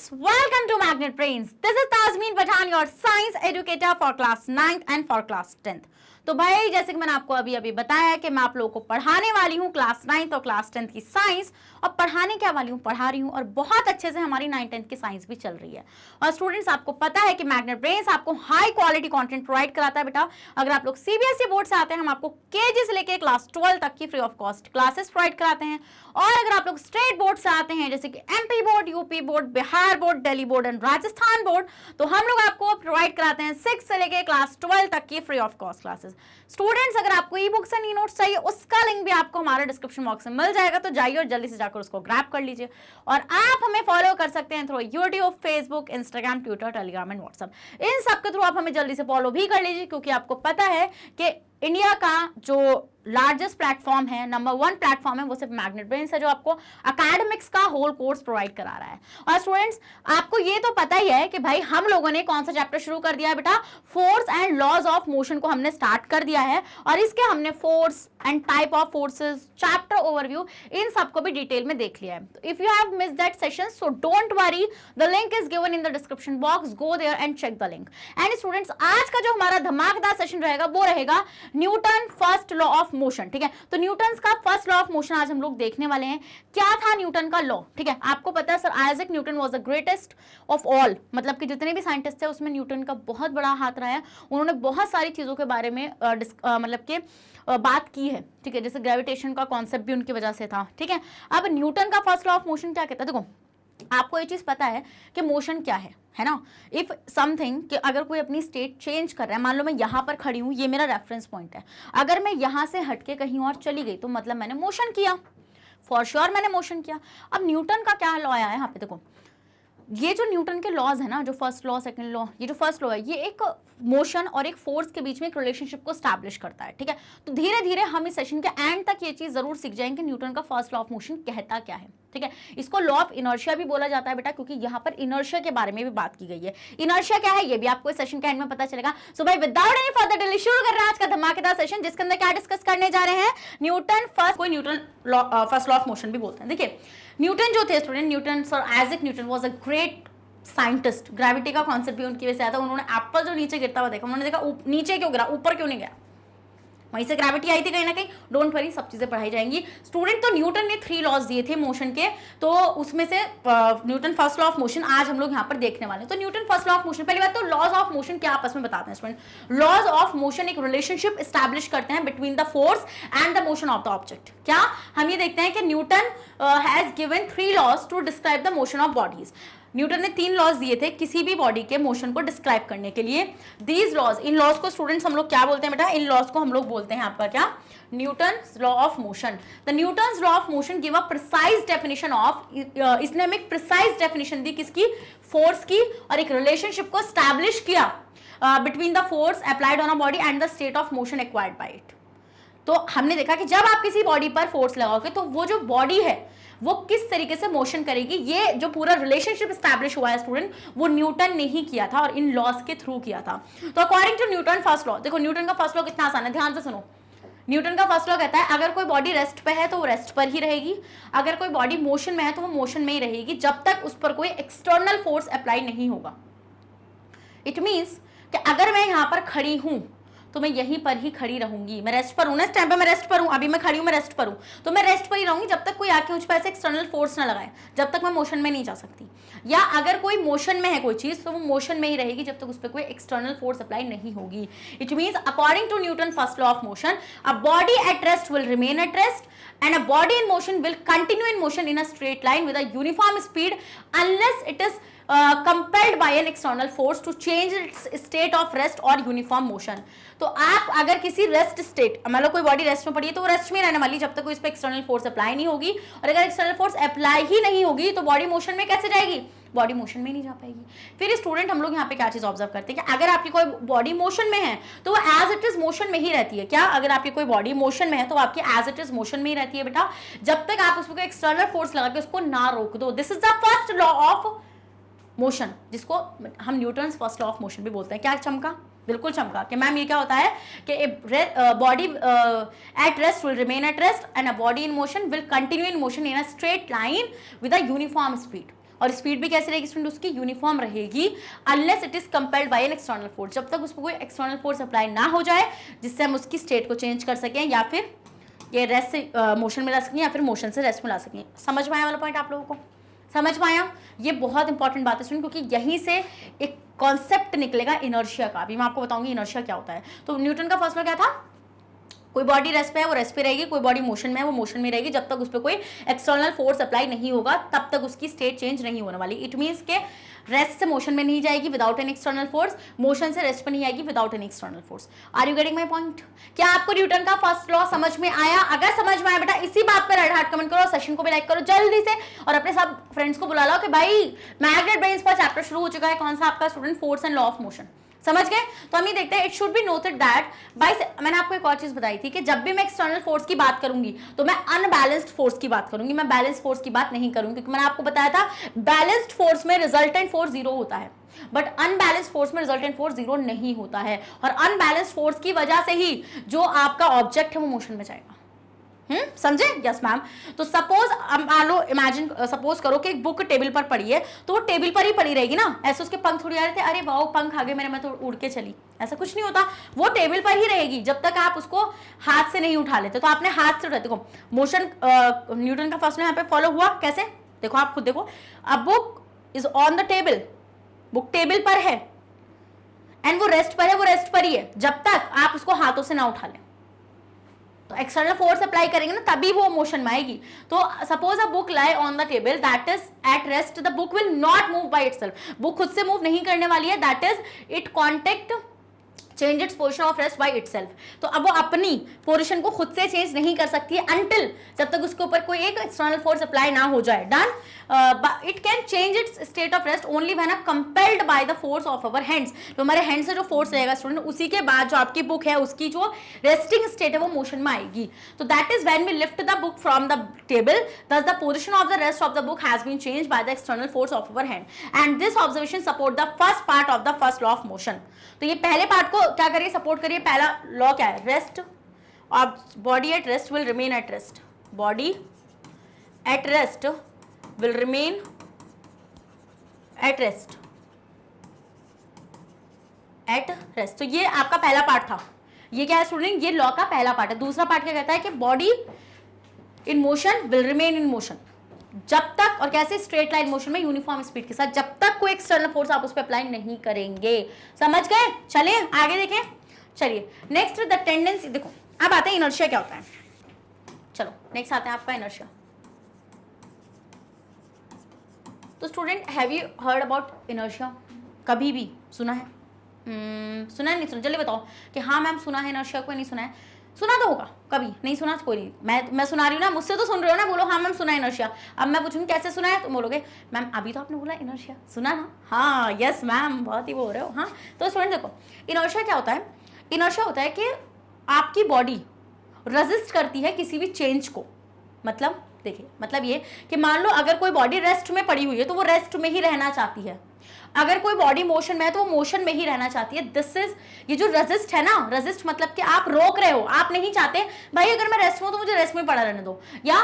students, welcome to Magnet Brains. This is Tazmeen Pathan, your science educator for class 9th and for class 10th. तो भाई जैसे कि मैंने आपको अभी बताया कि मैं आप लोगों को पढ़ाने वाली हूँ क्लास 9th और क्लास 10th की साइंस, और पढ़ाने क्या वाली हूँ, पढ़ा रही हूँ, और बहुत अच्छे से हमारी 9th 10th की साइंस भी चल रही है। और स्टूडेंट्स, आपको पता है कि मैग्नेट ब्रेन्स आपको हाई क्वालिटी कंटेंट प्रोवाइड कराता है बेटा। अगर आप लोग सीबीएसई बोर्ड से आते हैं, हम आपको केजी से लेकर क्लास 12 तक की free of cost classes provide कराते हैं। और अगर आप लोग स्टेट बोर्ड से आते हैं, जैसे कि MP board, UP board, Bihar board, Delhi board and Rajasthan board, तो हम लोग आपको प्रोवाइड कराते हैं 6 से लेकर क्लास 12 तक की free of cost classes. Students, अगर आपको e books and e notes चाहिए, उसका लिंक भी आपको हमारे डिस्क्रिप्शन बॉक्स में मिल जाएगा, तो जाइए और जल्दी से जाकर उसको ग्रैब कर लीजिए। और आप हमें फॉलो कर सकते हैं through YouTube, Facebook, Instagram, Twitter, Telegram and WhatsApp. इन सब के थ्रू आप हमें जल्दी से फॉलो भी कर लीजिए, क्योंकि आपको पता है कि इंडिया का जो लार्जेस्ट प्लेटफॉर्म है, नंबर 1 प्लेटफॉर्म है, वो सिर्फ मैग्नेट ब्रेन्स है, जो आपको एकेडमिक्स का होल कोर्स प्रोवाइड करा रहा है। और स्टूडेंट्स, आपको ये तो पता ही है कि भाई हम लोगों ने कौन सा चैप्टर शुरू कर दिया है बेटा, force and laws of motion को हमने स्टार्ट कर दिया है। और इसके हमने force and type of forces, chapter overview, इन सबको भी डिटेल में देख लिया है। तो if you have missed that session, so don't worry, the link is given in the description box, go there and check the link. And students, आज का जो हमारा धमाकेदार सेशन रहेगा वो रहेगा Newton first law of motion. ठीक है, तो न्यूटन का फर्स्ट लॉ ऑफ मोशन आज हम लोग देखने वाले हैं। क्या था न्यूटन का लॉ? ठीक है, आपको पता है sir Isaac Newton was the greatest of all, मतलब कि जितने भी साइंटिस्ट थे उसमें न्यूटन का बहुत बड़ा हाथ रहा है। उन्होंने बहुत सारी चीजों के बारे में मतलब कि बात की है। ठीक है, जैसे ग्रेविटेशन का कॉन्सेप्ट भी उनकी वजह से था। ठीक है, अब न्यूटन का फर्स्ट लॉ ऑफ मोशन क्या कहता है? देखो, आपको ये चीज पता है कि मोशन क्या है ना। इफ समथिंग, कि अगर कोई अपनी स्टेट चेंज कर रहा है, मान लो मैं यहां पर खड़ी हूं, ये मेरा रेफरेंस पॉइंट है, अगर मैं यहां से हटके कहीं और चली गई तो मतलब मैंने मोशन किया, फॉर श्योर मैंने मोशन किया। अब न्यूटन का क्या लॉ आया है यहाँ पे? देखो, ये जो न्यूटन के लॉज है ना, जो फर्स्ट लॉ, सेकंड लॉ, ये जो फर्स्ट लॉ है, ये एक मोशन और एक फोर्स के बीच में एक रिलेशनशिप को स्टैब्लिश करता है। ठीक है, तो धीरे धीरे हम इस सेशन के एंड तक ये चीज जरूर सीख जाएंगे न्यूटन का फर्स्ट लॉ ऑफ मोशन कहता क्या है। ठीक है, इसको लॉ ऑफ इनर्शिया भी बोला जाता है बेटा, क्योंकि यहाँ पर इनर्शिया के बारे में भी बात की गई है। इनर्शिया क्या है ये भी आपको इस सेशन के एंड में पता चलेगा। सो भाई, विदाउट एनी फर्दर डिले शुरू कर रहे हैं आज का धमाकेदार सेशन, जिसके अंदर क्या डिस्कस करने जा रहे हैं, न्यूटन फर्स्ट, कोई Newton first law of motion भी बोलते हैं। देखिए, न्यूटन जो थे student, Newton sir Isaac Newton was a great scientist. Gravity का कॉन्सेप्ट भी उनकी वजह से आया था। उन्होंने एप्पल जो नीचे गिरता हुआ देखा, उन्होंने देखा नीचे क्यों गिरा, ऊपर क्यों नहीं गया, वहीं से ग्रेविटी आई थी कहीं ना कहीं। डोंट वरी, सब चीजें पढ़ाई जाएंगी स्टूडेंट। तो न्यूटन ने 3 लॉज दिए थे मोशन के, तो उसमें से Newton first law of motion आज हम लोग यहाँ पर देखने वाले हैं। तो Newton first law of motion, पहली बात तो लॉज ऑफ मोशन क्या आपस में बताते हैं स्टूडेंट। लॉज ऑफ मोशन एक रिलेशनशिप एस्टैब्लिश करते हैं between the force and the motion of the object. क्या हम ये देखते हैं कि Newton has given 3 laws to describe the motion of bodies. Newton ने 3 लॉज दिए थे किसी भी बॉडी के मोशन को डिस्क्राइब करने के लिए। दीज लॉज, इन लॉज को स्टूडेंट्स हम लोग क्या बोलते हैं बेटा? इन लॉज को हम लोग बोलते हैं आपका क्या, Newton's law of motion. The Newton's law of motion give a precise definition of, इसने हमें एक प्रिसाइज डेफिनेशन दी किसकी, फोर्स की, और एक रिलेशनशिप को स्टैब्लिश किया between the force applied on a body and the state of motion acquired by it. तो हमने देखा कि जब आप किसी बॉडी पर फोर्स लगाओगे तो वो जो बॉडी है वो किस तरीके से मोशन करेगी, ये जो पूरा रिलेशनशिप एस्टैब्लिश हुआ है स्टूडेंट, वो न्यूटन ने ही किया था और इन लॉज के थ्रू किया था। तो according to Newton first law, देखो न्यूटन का फर्स्ट लॉ कितना आसान है, ध्यान से सुनो। न्यूटन का फर्स्ट लॉ कहता है अगर कोई बॉडी रेस्ट पे है तो वो रेस्ट पर ही रहेगी, अगर कोई बॉडी मोशन में है तो वो मोशन में ही रहेगी, जब तक उस पर कोई एक्सटर्नल फोर्स अप्लाई नहीं होगा। इट मीन्स कि अगर मैं यहां पर खड़ी हूं तो मैं यहीं पर ही खड़ी रहूंगी। मैं रेस्ट पर हूं ना, इस टाइम पे मैं रेस्ट पर हूं, अभी मैं खड़ी हूं, मैं रेस्ट पर हूं, तो मैं रेस्ट पर ही रहूंगी जब तक कोई आके मुझ पर ऐसे एक्सटर्नल फोर्स ना लगाए, जब तक मैं मोशन में नहीं जा सकती। या अगर कोई मोशन में है कोई चीज, तो वो मोशन में ही रहेगी जब तक उस पर कोई एक्सटर्नल फोर्स अप्लाई नहीं होगी। It means according to Newton first law of motion, a body at rest will remain at rest and a body in motion will continue in motion in a straight line with a uniform speed unless it is compelled by an external force to change its state of rest or uniform motion। तो आप अगर किसी rest state, मान लो कोई body rest में पड़ी है तो वो रेस्ट में रहने वाली जब तक कोई इस पर एक्सटर्नल फोर्स अप्लाई नहीं होगी, और अगर एक्सटर्नल फोर्स अप्लाई ही नहीं होगी तो बॉडी मोशन में कैसे जाएगी, बॉडी मोशन में नहीं जा पाएगी। फिर स्टूडेंट हम लोग यहाँ पे क्या चीज ऑब्जर्व करते हैं कि अगर आपकी कोई बॉडी मोशन में है तो वो एज इट इज मोशन में ही रहती है। क्या, अगर आपकी कोई बॉडी मोशन में है तो आपकी एज इट इज मोशन में ही रहती है बेटा, जब तक आप उसको एक्सटर्नल फोर्स लगा के उसको ना रोक दो। This is the first law of motion, जिसको हम Newton's first law of motion भी बोलते हैं। क्या चमका? बिल्कुल चमका कि मैम ये क्या होता है कि body at rest will remain at rest and a body in motion will continue in motion in a straight line with a uniform speed. और स्पीड भी कैसे रहेगी स्टूडेंट, उसकी यूनिफॉर्म रहेगी, unless it is compelled bye N external force, जब तक उस पर कोई एक्सटर्नल फोर्स अप्लाई ना हो जाए जिससे हम उसकी स्टेट को चेंज कर सकें या फिर ये रेस्ट से मोशन में ला सकें या फिर मोशन से रेस्ट में ला सकें। समझ में आया वाला पॉइंट आप लोगों को? समझ में आया? ये बहुत इंपॉर्टेंट बात है स्टूडेंट, क्योंकि यहीं से एक कॉन्सेप्ट निकलेगा इनर्शिया का। अभी मैं आपको बताऊंगी इनर्शिया क्या होता है। तो न्यूटन का फर्स्ट लॉ क्या था, कोई बॉडी रेस्ट पे है वो रेस्ट पे रहेगी, कोई बॉडी मोशन में है वो मोशन में रहेगी, जब तक उस पर कोई एक्सटर्नल फोर्स अप्लाई नहीं होगा तब तक उसकी स्टेट चेंज नहीं होने वाली। इट मीन्स के रेस्ट से मोशन में नहीं जाएगी without an external force, motion से रेस्ट पे नहीं आएगी without an external force. Are you getting my point? क्या आपको न्यूटन का फर्स्ट लॉ समझ में आया? अगर समझ में आया बेटा इसी बात पर रेड हार्ट कमेंट करो, सेशन को भी लाइक करो जल्दी से, और अपने सब फ्रेंड्स को बुला लो कि भाई मैग्नेट ब्रेन्स पर चैप्टर शुरू हो चुका है। कौन सा आपका student? Force and law of motion. समझ गए? तो हम ये देखते हैं, it should be noted that bye, मैंने आपको एक और चीज बताई थी कि जब भी मैं एक्सटर्नल फोर्स की बात करूंगी तो मैं अनबैलेंस्ड फोर्स की बात करूंगी, मैं बैलेंस फोर्स की बात नहीं करूंगी, क्योंकि मैंने आपको बताया था बैलेंस्ड फोर्स में रिजल्टेंट फोर्स 0 होता है, बट अनबैलेंस्ड फोर्स में रिजल्टेंट फोर्स 0 नहीं होता है, और अनबैलेंस्ड फोर्स की वजह से ही जो आपका ऑब्जेक्ट है वो मोशन में जाएगा। समझे? Yes ma'am. तो सपोज मान लो, इमेजिन, सपोज करो कि एक बुक टेबल पर पड़ी है, तो वो टेबल पर ही पड़ी रहेगी ना, ऐसे उसके पंख थोड़ी आ रहे थे, अरे वाओ पंख आ गए मेरे, मैं तो उड़ के चली, ऐसा कुछ नहीं होता, वो टेबल पर ही रहेगी जब तक आप उसको हाथ से नहीं उठा लेते। तो आपने हाथ से उठाया, देखो मोशन न्यूटन का फर्स्ट लॉ यहाँ पे फॉलो हुआ कैसे, देखो आप खुद देखो, अब book is on the table, book table पर है एंड वो रेस्ट पर है, वो रेस्ट पर ही है जब तक आप उसको हाथों से ना उठा लें। तो एक्सटर्नल फोर्स अप्लाई करेंगे ना तभी वो मोशन में आएगी। तो suppose a book lie on the table, that is at rest, the book will not move by itself, book खुद से मूव नहीं करने वाली है, that is it contact change its position of rest bye itself. तो अब वो अपनी पोजीशन को खुद से चेंज नहीं कर सकती है अनटिल, जब तक उसके ऊपर कोई एक एक्सटर्नल फोर्स अप्लाई ना हो जाए। Done. It can change its state of rest only when compelled by the force of our hands. तो हमारे हैंड से जो फोर्स रहेगा स्टूडेंट, उसी के बाद जो आपकी बुक है उसकी जो रेस्टिंग स्टेट है वो मोशन में आएगी। तो that is when we lift the book from the table, thus the position of the rest of the book has been changed by the external force of our hand, and this observation support the first part of the first law of motion। तो ये पहले part को क्या करिए, support करिए। पहला law क्या है, rest of body at rest will remain at rest, body at rest will remain at rest, eight rest. तो ये आपका पहला पार्ट था, ये क्या है स्टूडेंट, ये लॉ का पहला पार्ट है। दूसरा पार्ट क्या कहता है कि body in motion will remain in motion, जब तक, और कैसे, स्ट्रेट लाइन मोशन में यूनिफॉर्म स्पीड के साथ, जब तक कोई एक्सटर्नल फोर्स आप उस पर अप्लाई नहीं करेंगे। समझ गए? चलिए आगे देखें। चलिए नेक्स्ट द टेंडेंसी, देखो अब आते हैं इनर्शिया क्या होता है। चलो नेक्स्ट आते हैं आपका इनर्शिया। तो student have you heard about inertia? कभी भी सुना है? सुना है नहीं सुना? जल्दी बताओ कि हाँ मैम सुना है इनर्शिया को, नहीं सुना है? सुना तो होगा, कभी नहीं सुना कोई नहीं, मैं सुना रही हूँ ना, मुझसे तो सुन रहे हो ना, बोलो हाँ मैम सुना है इनर्शिया। अब मैं पूछूंगी कैसे सुना है, तो बोलोगे मैम अभी तो आपने बोला इनर्शिया, सुना ना? हाँ यस मैम, बहुत ही बोल रहे हो। हाँ तो स्टूडेंट देखो इनर्शिया क्या होता है, इनर्शिया होता है कि आपकी बॉडी रेजिस्ट करती है किसी भी चेंज को। मतलब देखिए, मतलब ये कि मान लो अगर कोई बॉडी रेस्ट में पड़ी हुई है तो वो रेस्ट में ही रहना चाहती है, अगर कोई बॉडी मोशन में है तो वो मोशन में ही रहना चाहती है। दिस इज, ये जो रेजिस्ट है ना, रेजिस्ट मतलब कि आप रोक रहे हो, आप नहीं चाहते भाई अगर मैं रेस्ट में हूं तो मुझे रेस्ट में पड़ा रहने दो, या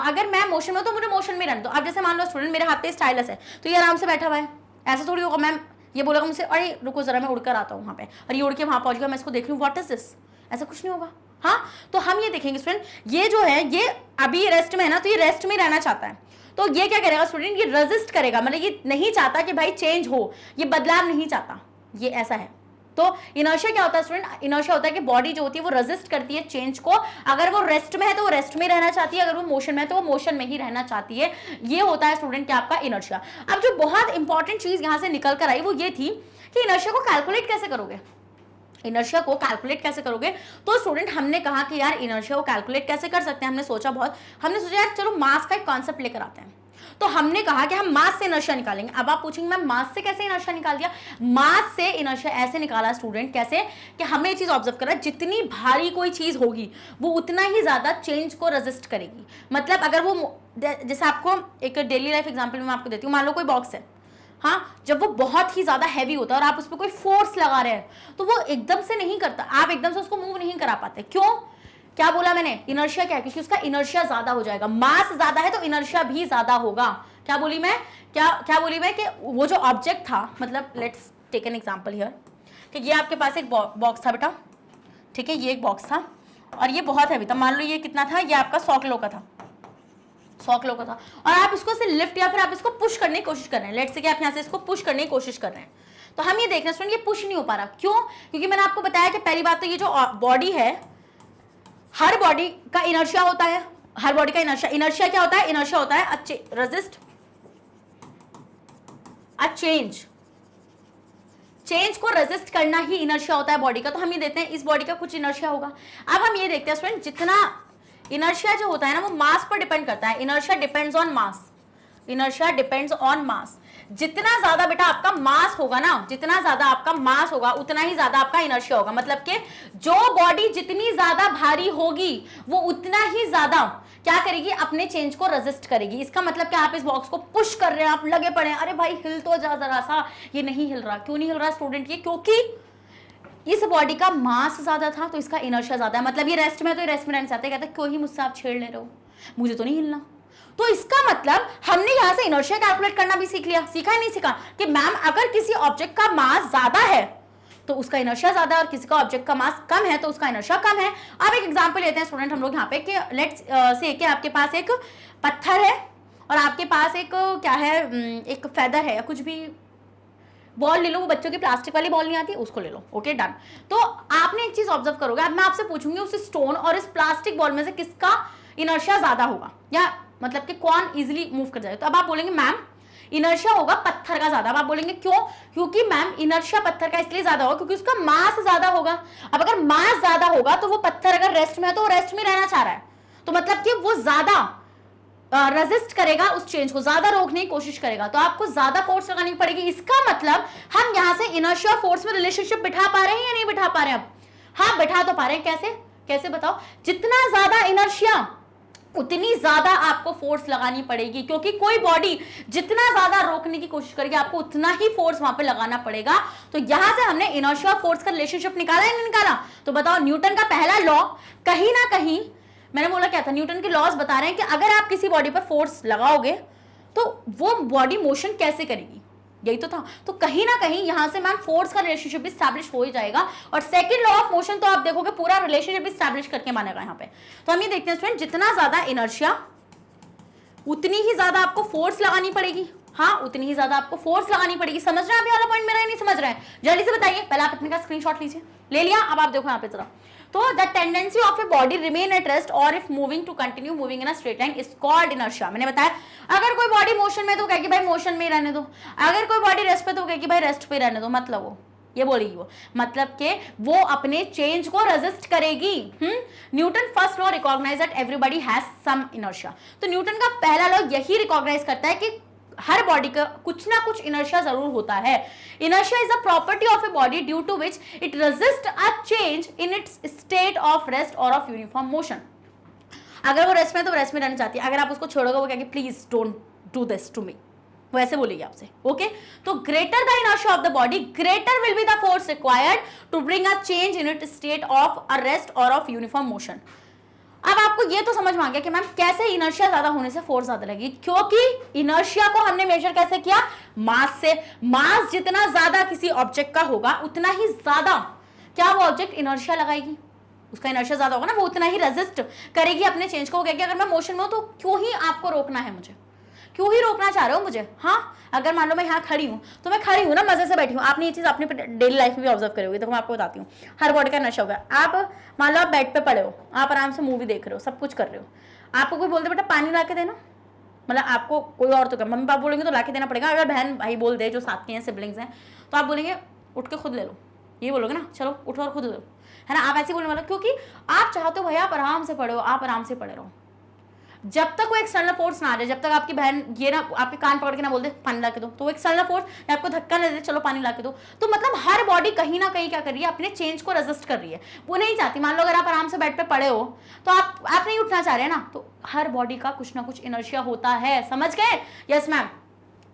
अगर मैं मोशन में हूं तो मुझे मोशन में रहने दो। अब जैसे मान लो स्टूडेंट मेरे हाथ पे स्टाइलस है तो ये आराम से बैठा हुआ है, ऐसा थोड़ी होगा मैम ये बोलेगा मुझसे अरे रुको जरा मैं उड़कर आता हूँ वहाँ पे, और ये उड़ के वहाँ पहुँच गया, मैं इसको देख रही हूँ, व्हाट इज दिस, ऐसा कुछ नहीं होगा। हाँ तो हम ये देखेंगे स्टूडेंट, ये जो है ये अभी रेस्ट में है ना, तो ये रेस्ट में रहना चाहता है, तो ये क्या करेगा स्टूडेंट, ये रेजिस्ट करेगा, मतलब ये नहीं चाहता कि भाई चेंज हो, ये बदलाव नहीं चाहता, ये ऐसा है। तो इनर्शिया क्या होता है स्टूडेंट, इनर्शिया होता है कि बॉडी जो होती है वो रेजिस्ट करती है चेंज को, अगर वो रेस्ट में है तो वो रेस्ट में रहना चाहती है, अगर वो मोशन में है तो वो मोशन में ही रहना चाहती है। ये होता है स्टूडेंट क्या आपका इनर्शिया। अब जो बहुत इंपॉर्टेंट चीज यहाँ से निकल कर आई वो ये थी कि इनर्शिया को कैलकुलेट कैसे करोगे, इनर्शिया को कैलकुलेट कैसे करोगे। तो स्टूडेंट हमने कहा कि यार इनर्शिया को कैलकुलेट कैसे कर सकते हैं, हमने सोचा यार चलो मास का एक कॉन्सेप्ट लेकर आते हैं। तो हमने कहा कि हम मास से इनर्शिया निकालेंगे। अब आप पूछेंगे मैम मास से कैसे इनर्शिया निकाल दिया? मास से इनर्शिया ऐसे निकाला स्टूडेंट, कैसे कि हमने ये चीज ऑब्जर्व करा, जितनी भारी कोई चीज होगी वो उतना ही ज्यादा चेंज को रेजिस्ट करेगी। मतलब अगर वो, जैसे आपको एक डेली लाइफ एग्जांपल मैं आपको देती हूँ, मान लो कोई बॉक्स है, हाँ जब वो बहुत ही ज्यादा हैवी होता है और आप उस पर कोई फोर्स लगा रहे हैं तो वो एकदम से नहीं करता, आप एकदम से उसको मूव नहीं करा पाते। क्यों? क्या बोला मैंने? इनर्शिया क्या है? क्योंकि उसका इनर्शिया ज्यादा हो जाएगा, मास ज्यादा है तो इनर्शिया भी ज्यादा होगा। क्या बोली मैं, क्या बोली मैं कि वो जो ऑब्जेक्ट था, मतलब let's take an example here कि ये आपके पास एक बॉक्स था बेटा, ठीक है, ये एक बॉक्स था और ये बहुत हैवी था, मान लो ये कितना था, ये आपका 100 किलो का था, 100 किलो का था, और आप इसको से लिफ्ट या फिर आप इसको पुश करने की कोशिश कर रहे हैं, लेट्स से कि आप यहाँ से इसको पुश करने की कोशिश कर रहे हैं, तो हम ये देख रहे हैं ये पुश नहीं हो पा रहा, क्यों? क्योंकि मैंने आपको बताया कि पहली बात तो ये जो बॉडी है, हर बॉडी का इनर्शिया होता है, हर बॉडी का इनर्शिया क्या होता है? इनर्शिया होता है रेजिस्ट अ चेंज को रेजिस्ट करना ही इनर्शिया होता है बॉडी का। तो हम ये देते हैं इस बॉडी का कुछ इनर्शिया होगा। अब हम ये देखते हैं स्टूडेंट, जितना इनर्शिया जो होता है ना वो मास पर डिपेंड करता है। Inertia depends on mass, inertia depends on मास। जितना ज्यादा बेटा आपका मास होगा ना, जितना ज्यादा आपका मास होगा उतना ही ज्यादा आपका इनर्शिया होगा। मतलब कि जो बॉडी जितनी ज्यादा भारी होगी वो उतना ही ज्यादा क्या करेगी? अपने चेंज को रेजिस्ट करेगी। इसका मतलब कि आप इस बॉक्स को पुश कर रहे हैं, आप लगे पड़े हैं, अरे भाई हिल तो जा जरा सा, ये नहीं हिल रहा। क्यों नहीं हिल रहा स्टूडेंट? ये क्योंकि इस बॉडी का मास ज्यादा था तो इसका इनर्शिया ज्यादा है। मतलब ये रेस्ट में, तो ये रेस्ट में रहना चाहते, कहते क्यों ही मुझसे आप छेड़ ले रहे हो, मुझे तो नहीं हिलना। तो इसका मतलब हमने यहां से इनर्शिया कैलकुलेट करना भी सीख लिया। सीखा है नहीं सीखा? कि मैम अगर किसी ऑब्जेक्ट का मास ज्यादा है तो उसका इनर्शिया ज्यादा है और किसी का ऑब्जेक्ट का मास कम है तो उसका इनर्शिया कम है। अब एक एग्जांपल लेते हैं स्टूडेंट हम लोग यहाँ पे कि लेट्स से कि आपके पास एक पत्थर है और आपके पास एक क्या है, एक फेदर है या कुछ भी, बॉल ले लो, वो बच्चों की प्लास्टिक वाली बॉल नहीं आती, उसको ले लो। Okay done. तो आपने एक चीज ऑब्जर्व करोगे, अब मैं आपसे पूछूंगी उस स्टोन और इस प्लास्टिक बॉल में से किसका इनर्शिया ज्यादा होगा, या मतलब कि कौन इजीली मूव कर जाएगा। तो अब आप बोलेंगे मैम इनर्शिया होगा पत्थर का ज्यादा। अब आप बोलेंगे क्यों? क्योंकि मैम इनर्शिया पत्थर का इसलिए ज्यादा होगा क्योंकि उसका मास ज्यादा होगा। अब अगर मास ज्यादा होगा तो वो पत्थर अगर रेस्ट में है तो वो रेस्ट में रहना चाह रहा है, तो मतलब कि वो ज्यादा रेजिस्ट करेगा, उस चेंज को ज्यादा रोकने की कोशिश करेगा, तो आपको ज्यादा फोर्स लगानी पड़ेगी। इसका मतलब हम यहां से इनर्शिया फोर्स में रिलेशनशिप बिठा पा रहे हैं या नहीं बिठा पा रहे हैं? अब हाँ बिठा तो पा रहे हैं। कैसे कैसे बताओ? जितना ज्यादा इनर्शिया उतनी ज्यादा आपको फोर्स लगानी पड़ेगी, क्योंकि कोई बॉडी जितना ज्यादा रोकने की कोशिश करेगी आपको उतना ही फोर्स वहां पे लगाना पड़ेगा। तो यहां से हमने इनर्शिया फोर्स का रिलेशनशिप निकाला या नहीं निकाला? तो बताओ न्यूटन का पहला लॉ कहीं ना कहीं, मैंने बोला क्या था, न्यूटन के लॉज बता रहे हैं कि अगर आप किसी बॉडी पर फोर्स लगाओगे तो वो बॉडी मोशन कैसे करेगी, यही तो था। तो कहीं ना कहीं यहां से मैम फोर्स का रिलेशनशिप भी स्टैब्लिश हो ही जाएगा। और सेकंड लॉ ऑफ मोशन तो आप देखोगे पूरा रिलेशनशिप भी स्टैब्लिश करके मानेगा यहाँ पे। तो हम ये देखते हैं स्टूडेंट, जितना ज्यादा इनर्शिया उतनी ही ज्यादा आपको फोर्स लगानी पड़ेगी। हाँ उतनी ही ज्यादा आपको फोर्स लगानी पड़ेगी। समझ रहे हैं अभी वाला पॉइंट मेरा? नहीं समझ रहे हैं? जल्दी से बताइए। पहले आप अपने का स्क्रीनशॉट लीजिए। ले लिया? अब आप देखो यहाँ पे जरा। तो the tendency of a body remain at rest और if moving to continue moving in a straight line is called inertia. मैंने बताया अगर कोई बॉडी मोशन में तो कहेगी भाई मोशन में ही रहने दो, अगर कोई बॉडी रेस्ट पे तो कहेगी भाई रेस्ट पे रहने दो। मतलब वो ये बोलेगी, वो मतलब कि वो अपने चेंज को रेजिस्ट करेगी। Newton first law recognise that everybody has some inertia. तो न्यूटन का पहला लॉ यही रिकॉग्नाइज करता है कि हर बॉडी का कुछ ना कुछ इनर्शिया जरूर होता है। Inertia is a property of a body due to which it resist a change in its state of rest और ऑफ यूनिफॉर्म मोशन। अगर वो रेस्ट में तो रेस्ट में रहना चाहती है, अगर आप उसको छोड़ोगे वो कहेगी please don't do this to me, वो ऐसे बोलेगी आपसे। ओके तो greater the inertia of the body greater will be the force required to bring a change in its state of a rest और ऑफ यूनिफॉर्म मोशन। अब आपको ये तो समझ में आ गया कि मैम कैसे इनर्शिया ज्यादा होने से फोर्स ज्यादा लगेगी, क्योंकि इनर्शिया को हमने मेजर कैसे किया? मास से। मास जितना ज्यादा किसी ऑब्जेक्ट का होगा उतना ही ज्यादा क्या वो ऑब्जेक्ट इनर्शिया लगाएगी, उसका इनर्शिया ज्यादा होगा ना, वो उतना ही रेजिस्ट करेगी अपने चेंज को। वो कहेगी अगर मैं मोशन में हूं तो क्यों ही आपको रोकना है मुझे, क्यों ही रोकना चाह रहे हो मुझे। हाँ अगर मान लो मैं यहाँ खड़ी हूँ तो मैं खड़ी हूँ ना, मजे से बैठी हूँ। आपने ये चीज अपने डेली लाइफ में भी ऑब्जर्व करोगे, तो मैं आपको बताती हूँ। हर बॉडी का नशा होगा। आप मान लो आप बेड पे पड़े हो, आप आराम से मूवी देख रहे हो, सब कुछ कर रहे हो, आपको कोई बोलते बेटा पानी ला के देना, मतलब आपको कोई और तो कर, मम्मी पापा बोलेंगे तो ला के देना पड़ेगा। अगर बहन भाई बोल दे जो साथ के हैं, सिबलिंग्स हैं, तो आप बोलेंगे उठ के खुद ले लो, ये बोलोगे ना, चलो उठो और खुद लो, है ना, आप ऐसे बोलने वाले, क्योंकि आप चाहते हो भैया आप आराम से पढ़ो, आप आराम से पढ़े रहो। जब तक वो एक्सटर्नल फोर्स ना आ जाए, जब तक आपकी बहन ये ना आपके कान पकड़ के ना बोल दे पानी ला के दो, तो वो एक्सटर्नल फोर्स आपको धक्का ना दे चलो पानी ला के दो, तो मतलब हर बॉडी कहीं ना कहीं क्या कर रही है, अपने चेंज को रेजिस्ट कर रही है, वो नहीं चाहती। मान लो अगर आप आराम से बेड पे पड़े हो तो आप नहीं उठना चाह रहे हैं ना, तो हर बॉडी का कुछ ना कुछ इनर्शिया होता है। समझ गए? Yes ma'am.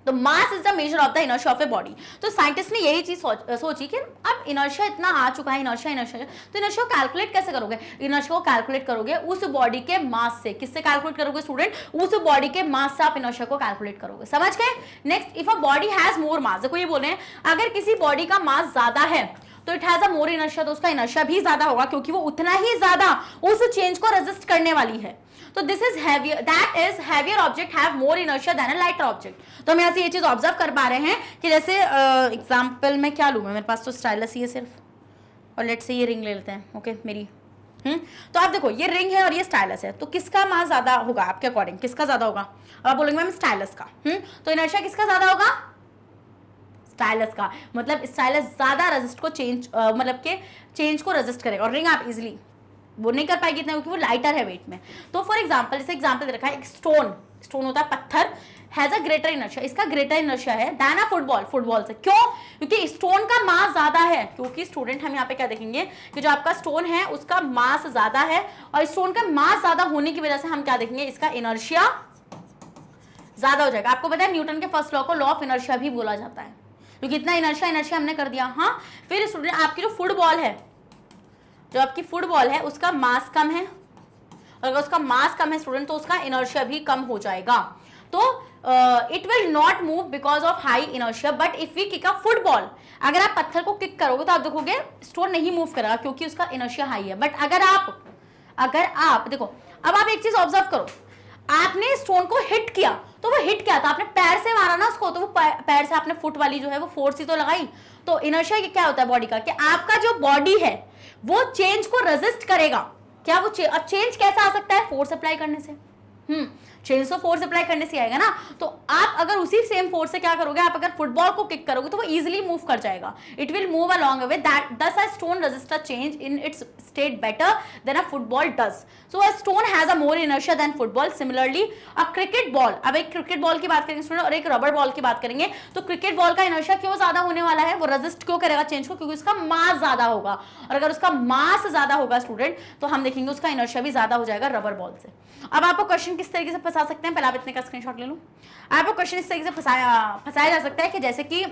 तो mass is the measure of the inertia of a body. तो साइंटिस्ट ने यही चीज सोची कि अब इनर्शिया इतना आ चुका है, इनर्शिया तो इनर्शिया को कैलकुलेट कैसे करोगे? इनर्शिया को कैलकुलेट करोगे उस बॉडी के मास से। किससे कैलकुलेट करोगे स्टूडेंट? उस बॉडी के मास से आप इनर्शिया को कैलकुलेट करोगे। समझ गए? Next, if a body has more mass, देखो ये बोल रहे हैं अगर किसी बॉडी का मास ज्यादा है तो it has a more inertia, तो उसका इनर्शिया भी ज्यादा होगा क्योंकि वो उतना ही ज्यादा उस चेंज को रेजिस्ट करने वाली है। तो this is heavier, that is heavier object have more inertia than a lighter object. तो हम यहाँ से ये चीज ऑब्जर्व कर पा रहे हैं कि जैसे एग्जांपल में क्या लूँ मैं, मेरे पास तो स्टाइलस ही है सिर्फ, और लेट्स से ये रिंग ले लेते हैं, ओके मेरी। तो आप देखो ये रिंग है और ये स्टाइलस है, तो किसका मास ज्यादा होगा आपके अकॉर्डिंग? किसका ज्यादा होगा? अब आप बोलेंगे मैम स्टाइलस का। तो इनर्शिया किसका ज्यादा होगा? स्टाइलस का। मतलब स्टाइलस ज्यादा रेजिस्ट को चेंज मतलब के चेंज को रेजिस्ट करेगा, और रिंग आप इजिली वो नहीं कर पाएगी इतना क्योंकि वो लाइटर है वेट में। तो फॉर एग्जांपल, जैसे एग्जांपल दे रखा है, एक स्टोन होता है पत्थर, हैज अ ग्रेटर इनर्शिया, इसका ग्रेटर इनर्शिया है देन अ फुटबॉल से। क्यों? क्योंकि स्टोन का मास ज्यादा है। क्योंकि स्टूडेंट हम यहाँ पे क्या देखेंगे कि जो आपका स्टोन है उसका मास ज्यादा है, और स्टोन का मास ज्यादा होने की वजह से हम क्या देखेंगे, इसका इनर्शिया ज्यादा हो जाएगा। आपको पता है न्यूटन के फर्स्ट लॉ को लॉ ऑफ इनर्शिया भी बोला जाता है, क्योंकि इतना इनर्शिया हमने कर दिया। हाँ, फिर स्टूडेंट आपकी जो फुटबॉल है, जो आपकी फुटबॉल है उसका मास कम है, और अगर उसका मास कम है स्टूडेंट तो उसका इनर्शिया भी कम हो जाएगा। तो it will not move because of high inertia, but if we kick a football, अगर आप पत्थर को किक करोगे तो आप देखोगे स्टोन नहीं मूव करेगा क्योंकि उसका इनर्शिया हाई है। बट अगर आप देखो, अब आप एक चीज ऑब्जर्व करो, आपने स्टोन को हिट किया तो वो हिट क्या था? आपने पैर से मारा ना उसको, तो वो पैर से आपने फुट वाली जो है वो फोर्स ही तो लगाई। तो इनर्शिया क्या होता है बॉडी का, कि आपका जो बॉडी है वो चेंज को रेजिस्ट करेगा। क्या वो अब चेंज कैसा आ सकता है? फोर्स अप्लाई करने से। चेंज तो फोर्स अप्लाई करने से आएगा ना। तो आप अगर उसी सेम फोर्स से क्या करोगे, आप अगर फुटबॉल को किक करोगे तो वो इजीली मूव कर जाएगा। It will move along a way that does a stone resist a change in its state better than a football does. So a stone has a more inertia than football. Similarly a cricket ball, अब एक cricket ball की बात करेंगे student और एक rubber ball की बात करेंगे, तो क्रिकेट बॉल का इनर्शिया क्यों ज्यादा होने वाला है? वो रेजिस्ट क्यों करेगा चेंज को? क्योंकि उसका मास ज्यादा होगा, और अगर उसका मास ज्यादा होगा स्टूडेंट तो हम देखेंगे उसका इनर्शिया भी ज्यादा हो जाएगा रबर बॉल से। अब आपको क्वेश्चन किस तरीके से फंसा सकते हैं, पहले आप इतने का स्क्रीनशॉट ले लो। आपको क्वेश्चन इस तरीके से फंसाया जा सकता है कि जैसे कि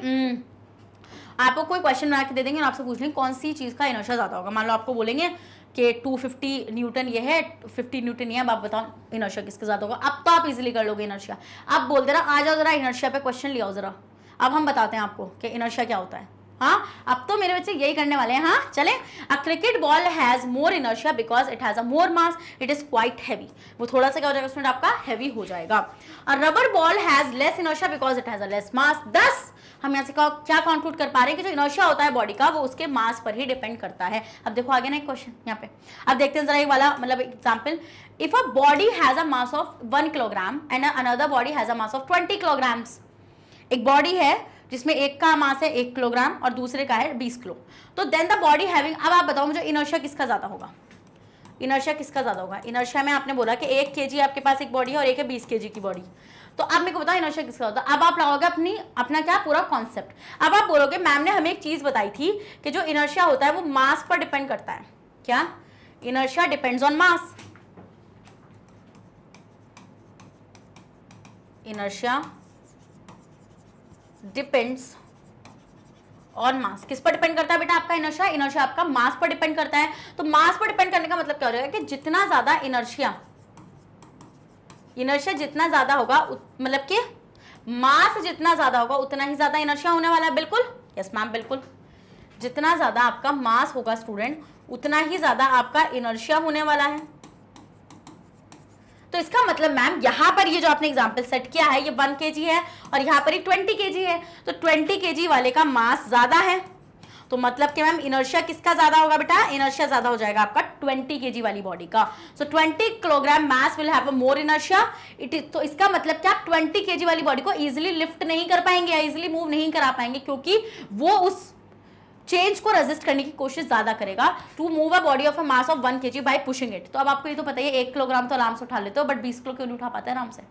आपको कोई क्वेश्चन बना के दे देंगे और आपसे पूछ लेंगे कौन सी चीज का इनर्शिया ज्यादा होगा। मान लो आपको बोलेंगे कि 250 न्यूटन ये है, 50 न्यूटन ये है, अब आप बताओ इनर्शिया किसका ज्यादा होगा। अब तो आप इजीली कर लोगे इनर्शिया। आप बोल दे रहा आ जाओ जरा इनर्शिया पे क्वेश्चन ले आओ जरा, अब हम बताते हैं आपको कि इनर्शिया क्या होता है। हाँ, अब तो मेरे बच्चे यही करने वाले हैं। हाँ चले, a cricket ball has more inertia because it has a more mass, it is quite heavy. वो थोड़ा सा क्या हो जाएगा स्टूडेंट, आपका हैवी हो जाएगा। अ rubber ball has less inertia because it has a less mass. Thus हम यहाँ से क्या कंक्लूड कर पा रहे हैं कि जो इनर्शिया होता है बॉडी का वो उसके मास पर ही डिपेंड करता है। अब देखो आगे ना एक क्वेश्चन यहाँ पे, अब देखते हैं जरा एक वाला मतलब example. If a body has a mass of 1 kilogram and another body has a mass of 20 kilograms. एक बॉडी है जिसमें एक का मास है 1 किलोग्राम और दूसरे का है 20 किलो, तो देन द बॉडी हैविंग, अब आप बताओ मुझे इनर्शिया किसका ज्यादा होगा? इनर्शिया किसका ज्यादा होगा? इनर्शिया में आपने बोला कि 1 kg आपके पास एक बॉडी है और एक है 20 kg की बॉडी, तो अब मेरे को बताओ इनर्शिया किसका होता है। अब आप लगाओगे अपना क्या पूरा कॉन्सेप्ट। अब आप बोलोगे मैम ने हमें एक चीज बताई थी कि जो इनर्शिया होता है वो मास पर डिपेंड करता है। क्या? Inertia depends on mass. Inertia depends on मास। किस पर डिपेंड करता है बेटा आपका इनर्शिया? इनर्शिया आपका मास पर डिपेंड करता है। तो मास पर डिपेंड करने का मतलब क्या हो जाएगा कि जितना ज्यादा इनर्शिया जितना ज्यादा होगा, मतलब कि मास जितना ज्यादा होगा उतना ही ज्यादा इनर्शिया होने वाला है। बिल्कुल यस मैम, बिल्कुल जितना ज्यादा आपका मास होगा स्टूडेंट उतना ही ज्यादा आपका इनर्शिया होने वाला है। तो इसका मतलब मैम यहाँ पर ये जो आपने एग्जांपल सेट किया है ये 1 kg है और यहाँ पर 20 kg है, तो 20 kg वाले का मास ज्यादा है, तो मतलब कि मैम इनर्शिया किसका ज्यादा होगा बेटा? इनर्शिया ज्यादा हो जाएगा आपका 20 kg वाली बॉडी का। सो 20 kilogram mass will have a more inertia. तो इसका मतलब क्या, 20 kg वाली बॉडी को इजिली लिफ्ट नहीं कर पाएंगे या इजिली मूव नहीं करा पाएंगे क्योंकि वो उस चेंज को रेजिस्ट करने की कोशिश ज्यादा करेगा। To move a body of a mass of 1 kg by pushing it. तो अब आपको ये तो पता ही है 1 किलोग्राम तो आराम से उठा लेते हो, बट 20 किलो क्यों नहीं उठा पाते आराम से?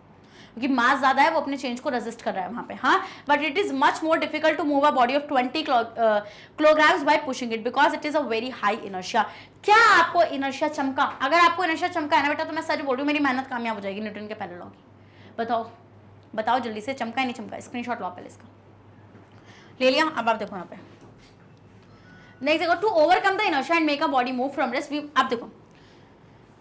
क्योंकि मास ज्यादा है, वो अपने चेंज को रेजिस्ट कर रहा है वहां पे। हाँ, but it is much more difficult to move a body of 20 kilograms by pushing it because it is a very high inertia. क्या आपको इनर्शिया चमका? अगर आपको इनर्शिया चमका है ना बेटा तो मैं सच बोल रही हूँ मेरी मेहनत कामयाब हो जाएगी न्यूटन के पहले लॉ की। बताओ बताओ जल्दी से, चमका नहीं चमका, स्क्रीनशॉट लो पहले इसका, ले लिया। अब आप देखो यहाँ पे नेक्स्ट देखो, to overcome the inertia and make a body move from rest. अब देखो,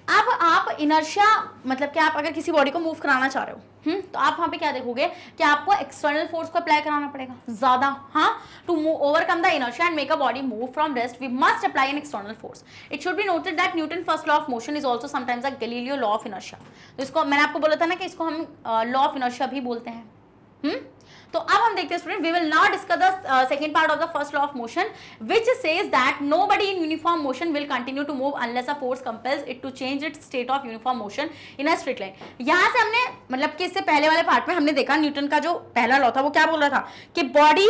अब आप इनर्शिया मतलब कि आप अगर किसी बॉडी को मूव कराना चाह रहे हो तो आप वहां पे क्या देखोगे कि आपको एक्सटर्नल फोर्स को अप्लाई कराना पड़ेगा ज्यादा। हाँ, to overcome the inertia and make a body move from rest we must apply an external force. It should be noted that Newton first law of motion is also sometimes a Galileo law of inertia. तो इसको मैंने आपको बोला था ना कि इसको हम लॉ ऑफ इनर्शिया भी बोलते हैं। तो अब हम देखते हैं student, we will now discuss the second part of the first law of motion which says that nobody in uniform motion will continue to move unless a force compels it to change its state of uniform motion in a straight line. यहां से हमने मतलब कि इससे पहले वाले part में हमने देखा न्यूटन का जो पहला लॉ था वो क्या बोल रहा था कि body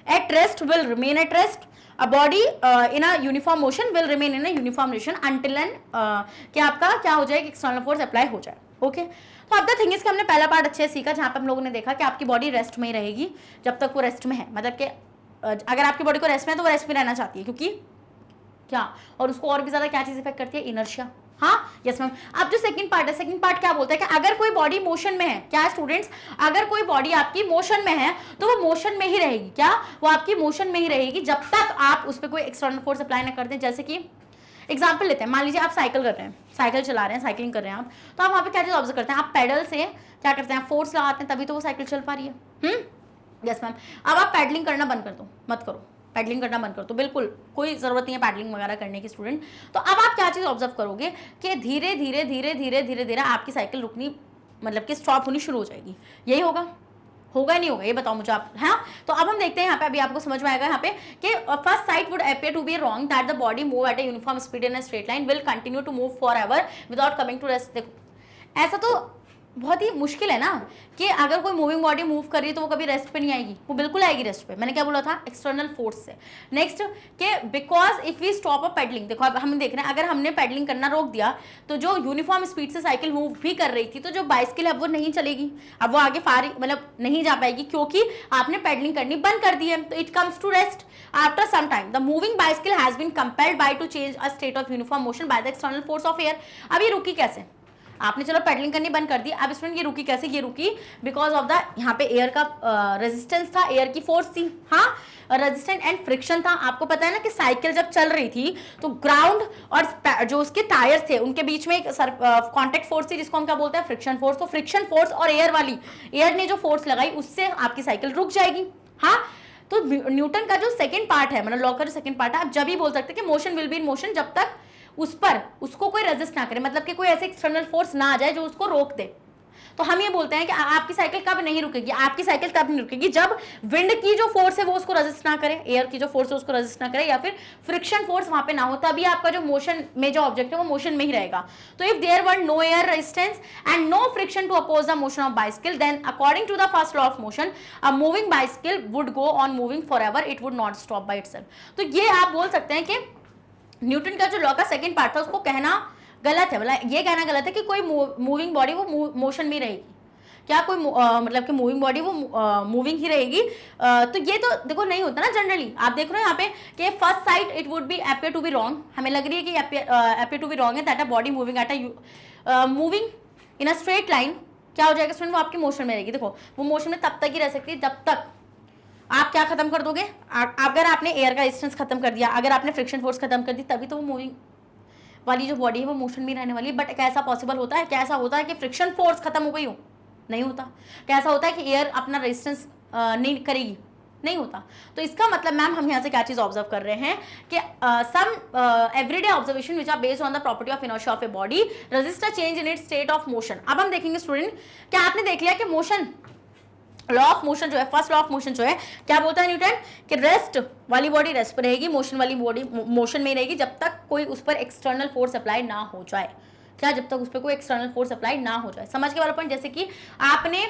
at rest will remain at rest, a body in a uniform motion will remain in a uniform motion until and कि आपका क्या हो जाए कि एक्सटर्नल फोर्स अप्लाई हो जाए। ओके, तो अब द थिंग इज कि हमने पहला पार्ट अच्छे से सीखा जहां पे हम लोगों ने देखा कि आपकी बॉडी रेस्ट में ही रहेगी जब तक वो रेस्ट में है, मतलब कि अगर आपकी बॉडी को रेस्ट में है तो वो रेस्ट में रहना चाहती है क्योंकि क्या, और उसको और भी ज्यादा क्या चीज इफेक्ट करती है, इनर्शिया। हाँ यस मैम। अब जो सेकंड पार्ट है, सेकंड पार्ट क्या बोलता है कि अगर कोई बॉडी मोशन में है, क्या स्टूडेंट्स, अगर कोई बॉडी आपकी मोशन में है तो वो मोशन में ही रहेगी। क्या, वो आपकी मोशन में ही रहेगी जब तक आप उस पर कोई एक्सटर्नल फोर्स अप्लाई ना कर दें। जैसे कि एग्जाम्पल लेते हैं, मान लीजिए आप साइकिल कर रहे हैं, साइकिल चला रहे हैं, साइकिलिंग कर रहे हैं आप, तो आप वहाँ पे क्या चीज ऑब्जर्व करते हैं, आप पैडल से क्या करते हैं, फोर्स लगाते हैं तभी तो वो साइकिल चल पा रही है। Yes ma'am. अब आप पैडलिंग करना बंद कर दो, मत करो, पैडलिंग करना बंद करो, तो बिल्कुल कोई जरूरत नहीं है पैडलिंग वगैरह करने की स्टूडेंट। तो अब आप क्या चीज ऑब्जर्व करोगे कि धीरे धीरे धीरे धीरे धीरे धीरे आपकी साइकिल रुकनी मतलब कि स्टॉप होनी शुरू हो जाएगी। यही होगा, होगा नहीं होगा, ये बताओ मुझे आप। हाँ, तो अब हम देखते हैं यहाँ पे, अभी आपको समझ में आएगा यहाँ पे कि first sight would appear to be wrong that the body move at a uniform speed in a straight line will continue to move for ever without coming to rest. देखो ऐसा तो बहुत ही मुश्किल है ना कि अगर कोई मूविंग बॉडी मूव कर रही है तो वो कभी रेस्ट पे नहीं आएगी, वो बिल्कुल आएगी रेस्ट पे। मैंने क्या बोला था, एक्सटर्नल फोर्स से। नेक्स्ट कि because if we stop a pedalling, देखो अब हम देख रहे हैं अगर हमने पेडलिंग करना रोक दिया तो जो यूनिफॉर्म स्पीड से साइकिल मूव भी कर रही थी तो जो बाइसिकल है वो नहीं चलेगी, अब वो आगे फार मतलब नहीं जा पाएगी क्योंकि आपने पेडलिंग करनी बंद कर दी है। तो it comes to rest after some time the moving bicycle has been compelled by to change a state of uniform motion by the external force of air. अब ये रुकी कैसे, आपने चलो पेडलिंग करनी बंद कर दी, अब स्टूडेंट ये रुकी कैसे, ये रुकी बिकॉज ऑफ द यहाँ पे एयर का रेजिस्टेंस था, एयर की फोर्स थी। हाँ, रेजिस्टेंस एंड फ्रिक्शन था। आपको पता है ना कि साइकिल जब चल रही थी तो ग्राउंड और जो उसके टायर्स थे उनके बीच में एक कॉन्टेक्ट फोर्स थी जिसको हम क्या बोलते हैं, फ्रिक्शन फोर्स। तो फ्रिक्शन फोर्स और एयर ने जो फोर्स लगाई उससे आपकी साइकिल रुक जाएगी। हाँ, तो न्यूटन का जो सेकंड पार्ट है, मतलब लॉ का जो सेकंड पार्ट है, आप जब ही बोल सकते हैं कि motion will be in motion जब तक उस पर उसको कोई रेजिस्ट ना करे, मतलब कि कोई ऐसे एक्सटर्नल फोर्स ना आ जाए जो उसको रोक दे। तो हम ये बोलते हैं कि आपकी साइकिल कब नहीं रुकेगी, आपकी साइकिल तब नहीं रुकेगी जब विंड की जो फोर्स है वो उसको रेजिस्ट ना करे, एयर की जो फोर्स है उसको रेजिस्ट ना करे, या फिर फ्रिक्शन फोर्स वहां पे ना हो, तभी आपका जो मोशन में जो ऑब्जेक्ट है वो मोशन में ही रहेगा। तो if there were no air resistance and no friction to oppose the motion of bicycle then according to the first law of motion a moving bicycle would go on moving forever, it would not stop by itself. तो ये आप बोल सकते हैं कि Newton का जो law का सेकंड पार्ट था उसको कहना गलत है, मतलब ये कहना गलत है कि कोई मूविंग बॉडी वो मोशन में रहेगी। क्या कोई मतलब कि मूविंग बॉडी वो मूविंग ही रहेगी, तो ये तो देखो नहीं होता ना जनरली। आप देख रहे हो यहाँ पे कि first sight it would be appear to be wrong, हमें लग रही है कि अपीयर टू बी रॉन्ग है that a body moving at a moving in a straight line क्या हो जाएगा स्टूडेंट, वो आपकी मोशन में रहेगी। देखो वो मोशन में तब तक ही रह सकती है जब तक आप क्या खत्म कर दोगे, अगर आपने एयर का रेजिस्टेंस खत्म कर दिया, अगर आपने फ्रिक्शन फोर्स खत्म कर दी, तभी तो वो मूविंग वाली जो बॉडी है वो मोशन में रहने वाली है। बट कैसा पॉसिबल होता है, कैसा होता है कि फ्रिक्शन फोर्स खत्म हो गई हो, नहीं होता। कैसा होता है कि एयर अपना रेजिस्टेंस नहीं करेगी, नहीं होता। तो इसका मतलब मैम हम यहाँ से क्या चीज ऑब्जर्व कर रहे हैं कि some everyday observation which are based on the property of inertia of a body resist a change in its state of motion. अब हम देखेंगे स्टूडेंट, क्या आपने देख लिया कि मोशन लॉ ऑफ मोशन जो है, फर्स्ट लॉ ऑफ मोशन जो है क्या बोलता है न्यूटन कि रेस्ट वाली बॉडी रेस्ट पर रहेगी, मोशन वाली बॉडी मोशन में रहेगी जब तक कोई उस पर एक्सटर्नल फोर्स अप्लाई ना हो जाए। क्या, जब तक उस पर कोई एक्सटर्नल फोर्स अप्लाई ना हो जाए। समझ के वाला पॉइंट, जैसे कि आपने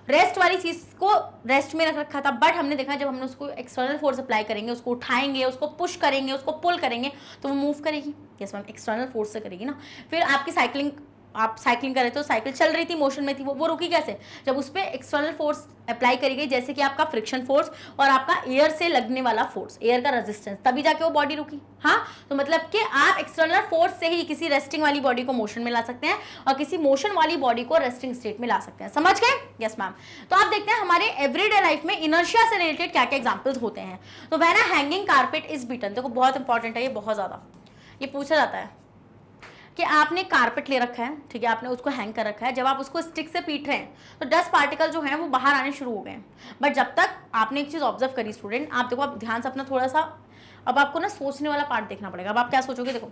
रेस्ट वाली चीज को रेस्ट में रख रखा था, बट हमने देखा जब हमने उसको एक्सटर्नल फोर्स अप्लाई करेंगे, उसको उठाएंगे, उसको पुश करेंगे, उसको पुल करेंगे तो वो मूव करेगी। यस मैम, एक्सटर्नल फोर्स से करेगी ना। फिर आपकी साइकिलिंग आप साइकिलिंग कर रहे थे, साइकिल चल रही थी, मोशन में थी, वो रुकी कैसे? जब उस पर एक्सटर्नल फोर्स अप्लाई करी गई, जैसे कि आपका फ्रिक्शन फोर्स और आपका एयर से लगने वाला फोर्स, एयर का रेजिस्टेंस, तभी जाके वो बॉडी रुकी। हाँ, तो मतलब कि आप एक्सटर्नल फोर्स से ही किसी रेस्टिंग वाली बॉडी को मोशन में ला सकते हैं और किसी मोशन वाली बॉडी को रेस्टिंग स्टेट में ला सकते हैं। समझ गए? Yes ma'am. तो आप देखते हैं हमारे एवरीडे लाइफ में इनर्शिया से रिलेटेड क्या क्या एग्जाम्पल्स होते हैं। तो when a hanging carpet is beaten, देखो बहुत इंपॉर्टेंट है ये, बहुत ज्यादा ये पूछा जाता है कि आपने कारपेट ले रखा है, ठीक है, आपने उसको हैंग कर रखा है, जब आप उसको स्टिक से पीट रहे हैं तो डस्ट पार्टिकल जो हैं वो बाहर आने शुरू हो गए हैं। बट जब तक आपने एक चीज़ ऑब्जर्व करी स्टूडेंट, आप देखो, आप ध्यान से अपना थोड़ा सा, अब आपको ना सोचने वाला पार्ट देखना पड़ेगा। अब आप क्या सोचोगे, देखो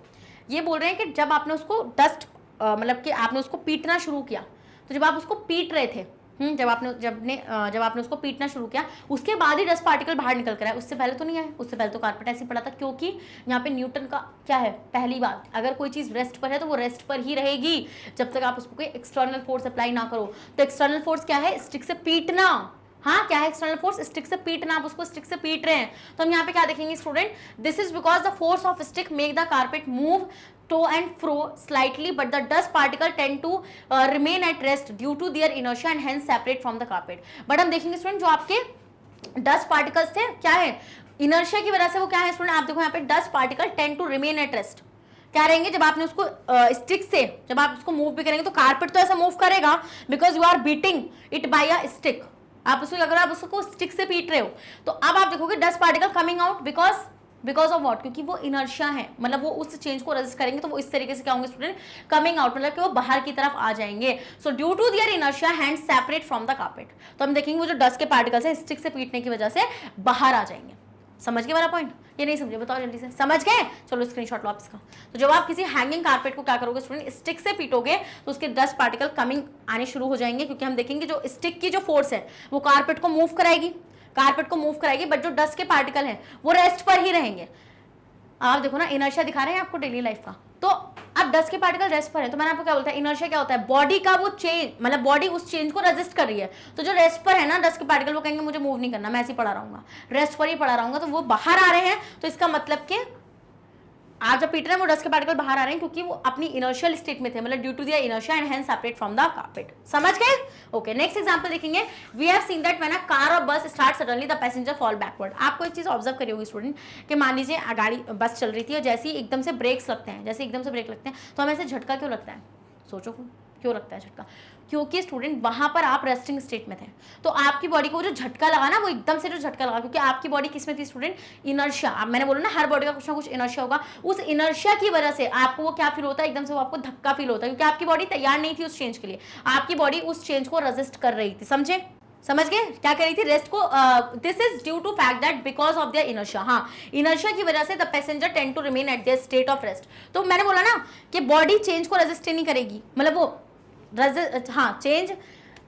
ये बोल रहे हैं कि जब आपने उसको डस्ट मतलब कि आपने उसको पीटना शुरू किया, तो जब आप उसको पीट रहे थे, जब आपने उसको पीटना शुरू किया, उसके बाद ही डस्ट पार्टिकल बाहर निकल कर आए, उससे पहले तो नहीं आए। उससे पहले तो कारपेट ऐसे ही पड़ा था, क्योंकि यहाँ पे न्यूटन का क्या है, पहली बात, अगर कोई चीज़ रेस्ट पर है तो वो रेस्ट पर ही रहेगी जब तक आप उसको कोई एक्सटर्नल फोर्स अप्लाई ना करो। तो एक्सटर्नल फोर्स क्या है? स्टिक से पीटना। हाँ, क्या है एक्सटर्नल फोर्स? स्टिक से पीटना। आप उसको स्टिक से पीट रहे हैं, तो हम यहाँ पे क्या देखेंगे student, this is because the force of stick make the carpet move to and fro slightly, but the dust particle tend to remain at rest due to their inertia and hence separate from the carpet. But हम देखेंगे student, जो आपके dust particles थे, क्या है, inertia की वजह से वो क्या है स्टूडेंट, आप देखो यहाँ पे dust particle tend to remain at rest. क्या रहेंगे? जब आपने उसको स्टिक से, जब आप उसको मूव भी करेंगे तो कारपेट तो ऐसा मूव करेगा because you are beating it by a stick. आप उसको, अगर आप उसको स्टिक से पीट रहे हो, तो अब आप देखोगे dust particle coming out because of what, क्योंकि वो इनर्शिया है, मतलब वो उस चेंज को रेजिस्ट करेंगे, तो वो इस तरीके से क्या होंगे स्टूडेंट, कमिंग आउट, मतलब कि वो बाहर की तरफ आ जाएंगे। So due to their inertia hand separate from the carpet. तो हम देखेंगे वो जो डस्ट के पार्टिकल्स है स्टिक से पीटने की वजह से बाहर आ जाएंगे। समझ गए वाला पॉइंट? ये नहीं समझे, बताओ जल्दी से। समझ गए? चलो स्क्रीनशॉट लो आप इसका। तो जब आप किसी हैंगिंग कारपेट को क्या करोगे स्टूडेंट, स्टिक से पीटोगे तो उसके डस्ट पार्टिकल कमिंग आने शुरू हो जाएंगे, क्योंकि हम देखेंगे जो स्टिक की जो फोर्स है वो कारपेट को मूव कराएगी, बट जो डस्ट के पार्टिकल है वो रेस्ट पर ही रहेंगे। आप देखो ना, इनर्शिया दिखा रहे हैं आपको डेली लाइफ का, तो अब डस्ट के पार्टिकल रेस्ट पर है, तो मैंने आपको क्या बोलता है, इनर्शिया क्या होता है, बॉडी का वो चेंज, मतलब बॉडी उस चेंज को रेजिस्ट कर रही है। तो जो रेस्ट पर है ना डस्ट के पार्टिकल, वो कहेंगे मुझे मूव नहीं करना, मैं ऐसे ही पड़ा रहूंगा, रेस्ट पर ही पड़ा रहूंगा, तो वो बाहर आ रहे हैं। तो इसका मतलब कि आप जब पीट रहे हैं वो डस्ट के पार्टिकल बाहर आ रहे हैं, क्योंकि वो अपनी इनर्शियल स्टेट में थे, मतलब due to their inertia and hence separate from the carpet. समझ गए? ओके, नेक्स्ट एग्जांपल देखेंगे। We have seen that when a car और bus start suddenly the passenger fall backward. आपको एक चीज ऑब्जर्व करी होगी स्टूडेंट, कि मान लीजिए गाड़ी बस चल रही थी और जैसे ही एकदम से ब्रेक्स लगते हैं, तो हमें ऐसे झटका क्यों लगता है? सोचो क्यों लगता है झटका? क्योंकि स्टूडेंट वहां पर आप रेस्टिंग स्टेट में थे, तो आपकी बॉडी को जो झटका लगा ना, वो एकदम से जो झटका लगा, क्योंकि आपकी बॉडी किस में थी स्टूडेंट, इनर्शिया। अब मैंने बोला ना हर बॉडी का कुछ ना कुछ इनर्शिया होगा, उस इनर्शिया की वजह से आपको वो क्या फील होता है, एकदम से वो आपको धक्का फील होता है, क्योंकि आपकी बॉडी तैयार नहीं थी उस चेंज के लिए, आपकी बॉडी उस चेंज को रेजिस्ट कर रही थी। समझ गए क्या कर रही थी? रेस्ट को। This is due to fact that because of their inertia. हाँ, इनर्शिया की वजह से the passenger tend to remain at their state of rest. तो मैंने बोला ना कि बॉडी चेंज को रेजिस्ट नहीं करेगी, मतलब वो चेंज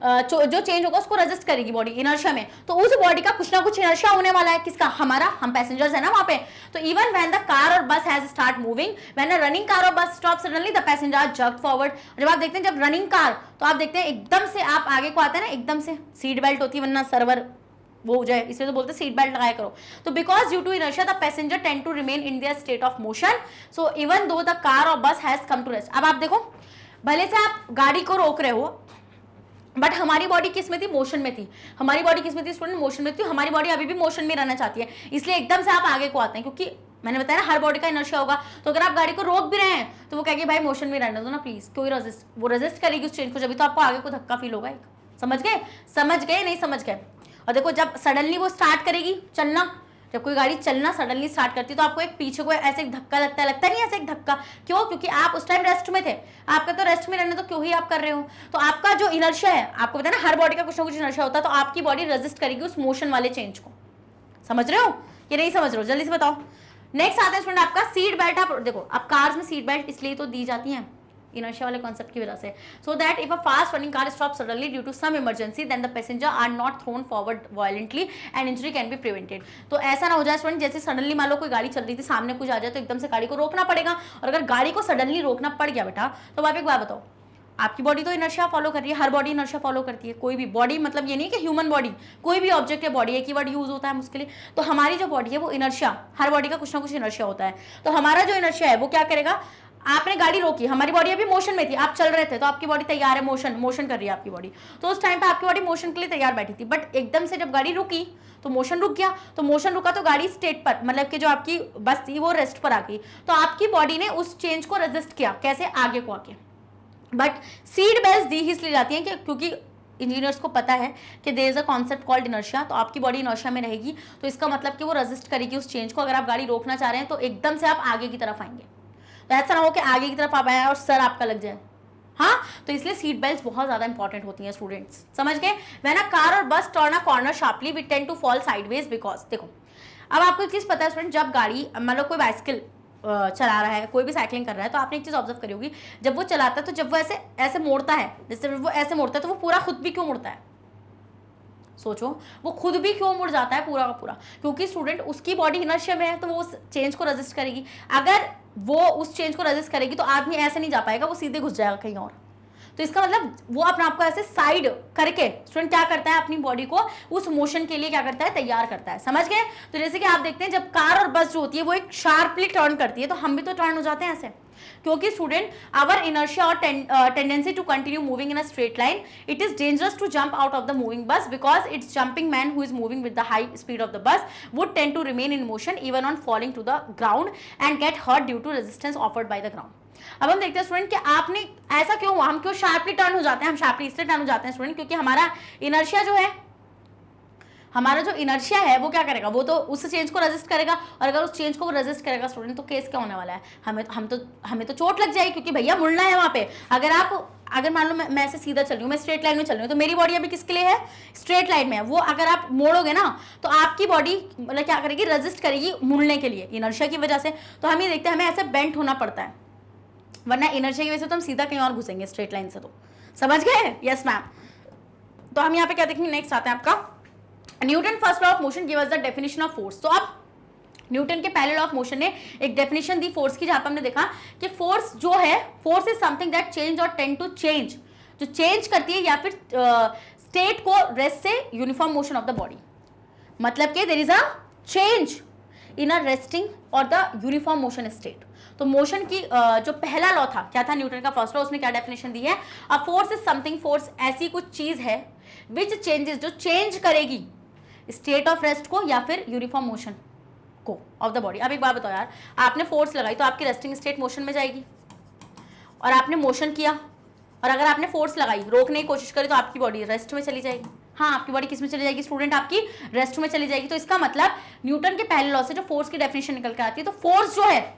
जो चेंज होगा उसको रेजिस्ट करेगी बॉडी इनर्शिया में। तो उस बॉडी का कुछ ना कुछ इनर्शिया होने वाला है, किसका? हमारा, हम पैसेंजर्स है ना वहां पे। तो इवन व्हेन द कार और bus has start moving, when a running car और bus stop suddenly the passenger are jerked forward. जब आप देखते हैं, जब रनिंग कार, तो आप देखते हैं एकदम से आप आगे को आते हैं ना, एकदम से सीट बेल्ट होती है, वरना सर्वर वो हो जाए, इसलिए तो बोलते हैं सीट बेल्ट लगाया करो। तो because due to inertia the passenger tend to remain in their state of motion, so even though the car और bus has come to rest. अब आप देखो, भले से आप गाड़ी को रोक रहे हो, बट हमारी बॉडी किस में थी? मोशन में थी। हमारी बॉडी किस में थी स्टूडेंट? मोशन में थी। हमारी बॉडी अभी भी मोशन में रहना चाहती है, इसलिए एकदम से आप आगे को आते हैं, क्योंकि मैंने बताया ना हर बॉडी का इनर्शिया होगा। तो अगर आप गाड़ी को रोक भी रहे हैं तो वो कहेगी भाई मोशन में रहने दो ना प्लीज, कोई वो रेजिस्ट करेगी उस चेंज को, जब तो आपको आगे को धक्का फील होगा। समझ गए नहीं समझ गए? और देखो, जब सडनली वो स्टार्ट करेगी चलना, जब कोई गाड़ी चलना सडनली स्टार्ट करती है, तो आपको एक पीछे को ऐसे एक धक्का लगता नहीं ऐसे एक धक्का, क्यों? क्योंकि आप उस टाइम रेस्ट में थे, आपका तो रेस्ट में रहने तो क्यों ही आप कर रहे हो। तो आपका जो इनर्शिया है, आपको पता है ना हर बॉडी का कुछ ना कुछ इनर्शिया होता है, तो आपकी बॉडी रेजिस्ट करेगी उस मोशन वाले चेंज को। समझ रहे हो? ये नहीं समझ रहे हो? जल्दी से बताओ। नेक्स्ट आता है स्टूडेंट आपका सीट बेल्ट। आप देखो, अब कार्स में सीट बेल्ट इसलिए तो दी जाती हैं इनर्शिया वाले कॉन्सेप्ट की वजह से, so that if a fast running car stop suddenly due to some emergency then the passenger are not thrown forward violently and injury can be prevented. तो ऐसा ना हो जाए स्टूडेंट, जैसे सडनली मान लो कोई गाड़ी चल रही थी, सामने कुछ आ जाए तो एकदम से गाड़ी को रोकना पड़ेगा, और अगर गाड़ी को सडनली रोकना पड़ गया बेटा, तो आप एक बात बताओ, आपकी बॉडी तो इनर्शिया फॉलो कर रही है, हर बॉडी इनर्शिया फॉलो करती है, कोई भी बॉडी, मतलब ये नहीं कि ह्यूमन बॉडी, कोई भी ऑब्जेक्ट या बॉडी, एक ही वर्ड यूज होता है उसके लिए। तो हमारी जो बॉडी है वो इनर्शिया, हर बॉडी का कुछ ना कुछ इनर्शिया होता है, तो हमारा जो इनर्शिया है वो क्या करेगा, आपने गाड़ी रोकी, हमारी बॉडी अभी मोशन में थी, आप चल रहे थे तो आपकी बॉडी तैयार है, मोशन कर रही है आपकी बॉडी, तो उस टाइम पे आपकी बॉडी मोशन के लिए तैयार बैठी थी। बट एकदम से जब गाड़ी रुकी तो मोशन रुक गया, तो मोशन रुका तो गाड़ी स्टेट पर, मतलब कि जो आपकी बस थी वो रेस्ट पर आ गई, तो आपकी बॉडी ने उस चेंज को रेजिस्ट किया, कैसे, आगे को आके। बट सीट बेल्ट दी ही इसलिए जाती है कि क्योंकि इंजीनियर्स को पता है कि there is a concept called inertia, तो आपकी बॉडी इनर्शिया में रहेगी, तो इसका मतलब कि वो रेजिस्ट करेगी उस चेंज को। अगर आप गाड़ी रोकना चाह रहे हैं तो एकदम से आप आगे की तरफ आएंगे, तो ऐसा ना हो कि आगे की तरफ आप आए और सर आपका लग जाए। हाँ, तो इसलिए सीट बेल्ट बहुत ज्यादा इंपॉर्टेंट होती हैं स्टूडेंट्स, समझ गए। व्हेन अ कार और bus turn a corner sharply we tend to fall sideways because, देखो अब आपको एक चीज पता है स्टूडेंट, जब गाड़ी मतलब कोई बाइसिकल चला रहा है, कोई भी साइकिलिंग कर रहा है, तो आपने एक चीज ऑब्जर्व करी होगी, जब वो चलाता है तो जब वो ऐसे ऐसे मोड़ता है, जैसे वो ऐसे मोड़ता है तो वो पूरा खुद भी क्यों मुड़ता है, सोचो वो खुद भी क्यों मुड़ जाता है पूरा का पूरा, क्योंकि स्टूडेंट उसकी बॉडी इनर्शिया में है, तो वो उस चेंज को रेजिस्ट करेगी। अगर वो उस चेंज को रेजिस्ट करेगी तो आदमी ऐसे नहीं जा पाएगा, वो सीधे घुस जाएगा कहीं और। तो इसका मतलब वो अपने आप को ऐसे साइड करके स्टूडेंट क्या करता है, अपनी बॉडी को उस मोशन के लिए क्या करता है, तैयार करता है, समझ गए। तो जैसे कि आप देखते हैं जब कार और बस जो होती है वो एक शार्पली टर्न करती है, तो हम भी तो टर्न हो जाते हैं ऐसे, क्योंकि स्टूडेंट आवर इनर्शिया और tendency to continue moving in a straight line, it is dangerous to jump out of the moving bus because its jumping man who is moving with the high speed of the bus would tend to remain in motion even on falling to the ground and get hurt due to resistance offered by the ground. अब हम देखते हैं student कि आपने ऐसा क्यों हुआ, हम क्यों शार्पली टर्न हो जाते हैं, हम शार्पली इसलिए टर्न हो जाते हैं स्टूडेंट क्योंकि हमारा इनर्शिया जो है, हमारा जो इनर्शिया है वो क्या करेगा, वो तो उस चेंज को रेजिस्ट करेगा, और अगर उस चेंज को रेजिस्ट करेगा स्टूडेंट तो केस क्या होने वाला है, हमें तो चोट लग जाएगी, क्योंकि भैया मुड़ना है वहां पे। अगर मान लो मैं ऐसे सीधा चल रही हूँ, मैं स्ट्रेट लाइन में चल रही हूँ, तो मेरी बॉडी अभी किसके लिए है, स्ट्रेट लाइन में है, वो अगर आप मोड़ोगे ना तो आपकी बॉडी मतलब क्या करेगी, रेजिस्ट करेगी मुड़ने के लिए इनर्शिया की वजह से। तो हम ये देखते हैं हमें ऐसे बेंट होना पड़ता है, वरना इनर्शिया की वजह से तो हम सीधा कहीं और घुसेंगे स्ट्रेट लाइन से, तो समझ गए। Yes ma'am. तो हम यहाँ पे क्या देखेंगे, नेक्स्ट आते हैं आपका Newton first law of motion give us the definition of force. तो अब न्यूटन के पहले लॉ ऑफ मोशन ने एक डेफिनेशन दी फोर्स की, जहां पर हमने देखा कि फोर्स जो है, force is something that change और टेंड टू चेंज, जो चेंज करती है या फिर स्टेट को रेस्ट से uniform motion of the body, मतलब कि there is a change in a resting और द यूनिफॉर्म मोशन स्टेट। तो मोशन की जो पहला लॉ था, क्या था, न्यूटन का फर्स्ट लॉ, उसने क्या डेफिनेशन दी है, a force is something, force ऐसी कुछ चीज है विच चेंजेस, जो चेंज करेगी स्टेट ऑफ रेस्ट को या फिर यूनिफॉर्म मोशन को ऑफ द बॉडी। अब एक बात बताओ यार, आपने फोर्स लगाई तो आपकी रेस्टिंग स्टेट मोशन में जाएगी, और आपने मोशन किया, और अगर आपने फोर्स लगाई, रोकने की कोशिश करी, तो आपकी बॉडी रेस्ट में चली जाएगी। हाँ, आपकी बॉडी किस में चली जाएगी स्टूडेंट, आपकी रेस्ट में चली जाएगी। तो इसका मतलब न्यूटन के पहले लॉ से जो फोर्स की डेफिनेशन निकल कर आती है, तो फोर्स जो है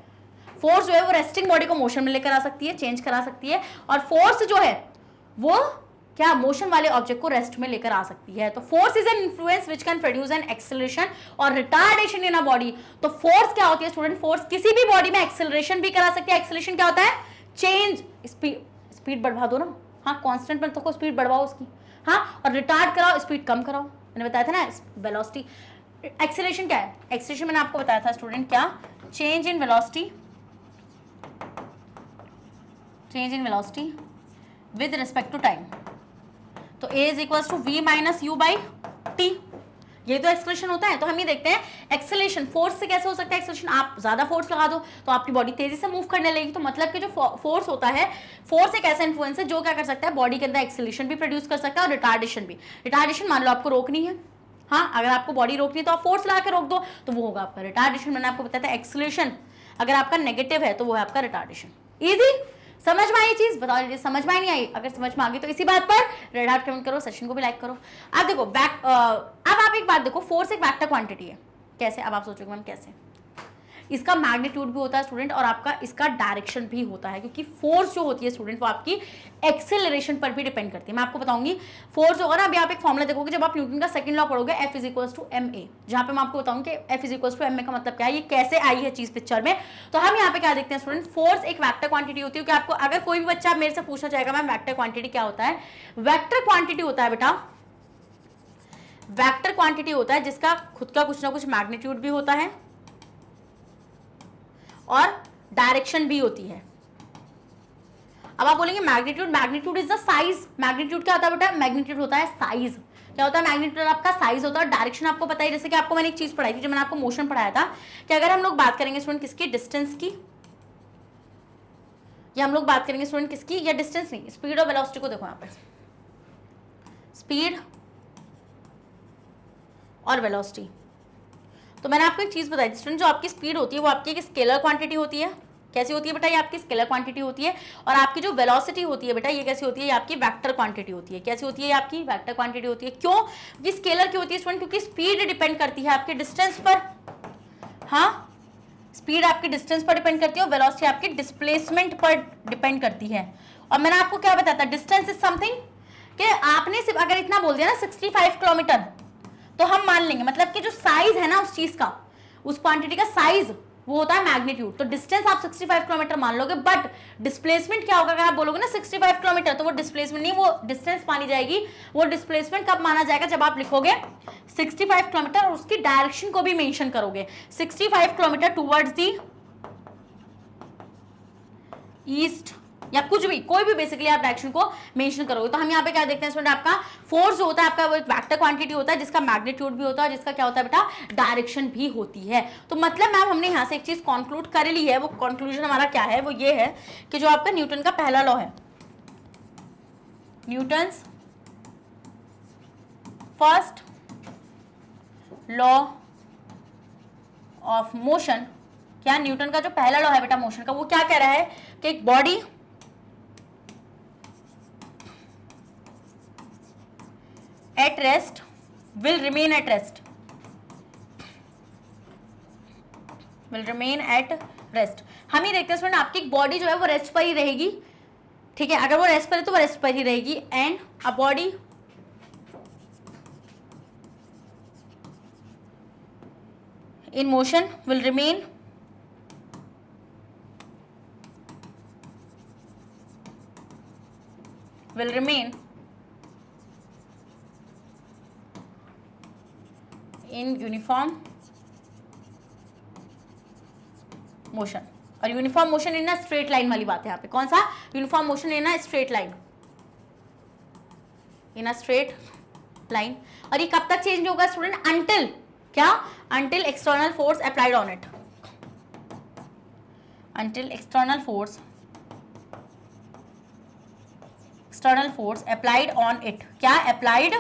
वो रेस्टिंग बॉडी को मोशन में लेकर आ सकती है, चेंज करा सकती है, और फोर्स जो है वो क्या, मोशन वाले ऑब्जेक्ट को रेस्ट में लेकर आ सकती है। तो force is an influence which can produce an acceleration और रिटार्डेशन इन अ बॉडी। तो फोर्स क्या होती है स्टूडेंट, फोर्स किसी भी बॉडी में एक्सेलरेशन भी करा सकती है। एक्सेलरेशन क्या होता है, चेंज, स्पीड बढ़वा दो ना, हाँ कांस्टेंट में तो स्पीड बढ़वाओ उसकी, हाँ, और रिटार्ड कराओ, स्पीड कम कराओ। मैंने बताया था ना वेलोसिटी, एक्सेलरेशन क्या है, एक्सेलरेशन मैंने आपको बताया था स्टूडेंट, क्या, change in velocity, change in velocity with respect to time. तो a is equal to v minus U by T, ये तो एक्सेलरेशन होता है। तो हम ये देखते हैं एक्सेलरेशन फोर्स से कैसे हो सकता है, एक्सेलरेशन आप ज्यादा फोर्स लगा दो तो आपकी बॉडी तेजी से मूव करने लगेगी। तो मतलब कि जो फोर्स होता है, फोर्स एक ऐसा इन्फ्लुएंस है जो क्या कर सकता है, बॉडी के अंदर एक्सेलरेशन भी प्रोड्यूस कर सकता है और रिटार्डेशन भी। रिटार्डेशन मान लो आपको रोकनी है, हाँ, अगर आपको बॉडी रोकनी है तो आप फोर्स लगा के रोक दो, तो वो होगा आपका रिटार्डेशन। मैंने आपको बताया था एक्सेलरेशन अगर आपका नेगेटिव है तो वो है आपका रिटार्डेशन। इजी, समझ में आई चीज, बताओ समझ में नहीं आई, अगर समझ में आ गई तो इसी बात पर रेड हार्ट कमेंट करो, सेशन को भी लाइक करो। अब देखो अब आप एक बात देखो, फोर्स एक वेक्टर क्वांटिटी है, कैसे, अब आप सोचोगे मैम कैसे, इसका मैग्नीट्यूड भी होता है स्टूडेंट और आपका इसका डायरेक्शन भी होता है, क्योंकि फोर्स जो होती है स्टूडेंट वो आपकी एक्सेलरेशन पर भी डिपेंड करती है। मैं आपको बताऊंगी फोर्स होगा ना, अभी आप एक फॉर्मूला देखोगे जब आप न्यूटन का सेकंड लॉ पढ़ोगे, F is equal to ma, जहां पे मैं आपको बताऊंगी कि F is equal to ma का मतलब क्या है, ये कैसे आई है चीज पिक्चर में। तो हम यहाँ पे क्या देखते हैं स्टूडेंट, फोर्स एक वेक्टर क्वांटिटी होती है। कि आपको अगर कोई भी बच्चा मेरे से पूछना चाहेगा मैम वेक्टर क्वांटिटी क्या होता है, वेक्टर क्वांटिटी होता है बेटा, वेक्टर क्वांटिटी होता है जिसका खुद का कुछ ना कुछ मैग्नीट्यूड भी होता है और डायरेक्शन भी होती है। अब आप बोलेंगे magnitude is the size, magnitude क्या होता है बेटा, मैग्नीट्यूड होता है साइज, क्या होता है मैग्नीट्यूड, आपका साइज होता है। डायरेक्शन आपको पता है, जैसे कि आपको मैंने एक चीज पढ़ाई थी जब मैंने आपको मोशन पढ़ाया था, कि अगर हम लोग बात करेंगे स्टूडेंट किसकी, डिस्टेंस की, डिस्टेंस क्या होता है मैग्नीट्यूड, आपका साइज होता है, डायरेक्शन आपको पता ही जैसे कि आपको मैंने एक चीज पढ़ाई थी जब मैंने आपको मोशन पढ़ाया था, कि अगर हम लोग बात करेंगे स्टूडेंट किसकी, डिस्टेंस की, ये हम लोग बात करेंगे स्टूडेंट किसकी, या डिस्टेंस नहीं, स्पीड और वेलोसिटी को देखो यहाँ पे, स्पीड और वेलोसिटी। तो मैंने आपको एक चीज बताई थी स्टूडेंट, जो आपकी स्पीड होती है वो आपकी एक स्केलर क्वांटिटी होती है। कैसी होती है बेटा, ये आपकी स्केलर क्वांटिटी होती है। और आपकी जो वेलोसिटी होती है बेटा, ये कैसी होती है, ये आपकी वेक्टर क्वांटिटी होती है। कैसी होती है, ये आपकी वेक्टर क्वांटिटी होती है। क्यों, ये स्केलर क्यों होती है स्टूडेंट, क्योंकि स्पीड डिपेंड करती है आपके डिस्टेंस पर। हाँ, स्पीड आपकी डिस्टेंस पर डिपेंड करती है और वेलोसिटी आपकी डिस्प्लेसमेंट पर डिपेंड करती है। और मैंने आपको क्या बताया था, डिस्टेंस इज समथिंग कि आपने सिर्फ अगर इतना बोल दिया ना 65 किलोमीटर, तो हम मान लेंगे, मतलब कि जो साइज है ना उस चीज का, उस क्वांटिटी का साइज वो होता है मैग्नीट्यूड। तो डिस्टेंस आप 65 किलोमीटर मान लोगे, बट डिस्प्लेसमेंट क्या होगा, अगर आप बोलोगे ना 65 किलोमीटर, तो वो डिस्प्लेसमेंट नहीं, वो डिस्टेंस मानी जाएगी। वो डिस्प्लेसमेंट कब माना जाएगा, जब आप लिखोगे 65 किलोमीटर और उसकी डायरेक्शन को भी मेंशन करोगे, 65 किलोमीटर टुवर्ड्स दी ईस्ट, या कुछ भी, कोई भी बेसिकली आप डायरेक्शन को मेंशन करोगे। तो हम यहाँ पे क्या देखते हैं स्टूडेंट, आपका फोर्स जो होता है आपका वो एक वेक्टर क्वांटिटी होता है, जिसका मैग्नीट्यूड भी होता है और जिसका क्या होता है बेटा, डायरेक्शन भी होती है। तो मतलब मैम हमने यहाँ से एक चीज कंक्लूड कर ली है, वो कंक्लूजन हमारा क्या है, वो ये है कि जो आपका न्यूटन का पहला लॉ है, Newton's first law of motion, क्या न्यूटन का जो पहला लॉ है बेटा मोशन का, वो क्या कह रहा है कि एक body at rest will remain at rest, will remain at rest। हम ही देखते हैं स्टूडेंट, आपकी बॉडी जो है वो रेस्ट पर ही रहेगी, ठीक है, अगर वो रेस्ट पर है तो वो रेस्ट पर ही रहेगी। And a body in motion will remain in uniform motion. और uniform motion in a straight line वाली बात है यहाँ पे, कौन सा, uniform motion in a straight line, in a straight line. और ये कब तक चेंज होगा स्टूडेंट, अंटिल क्या, until external force applied on it, until external force applied on it, क्या, अप्लाइड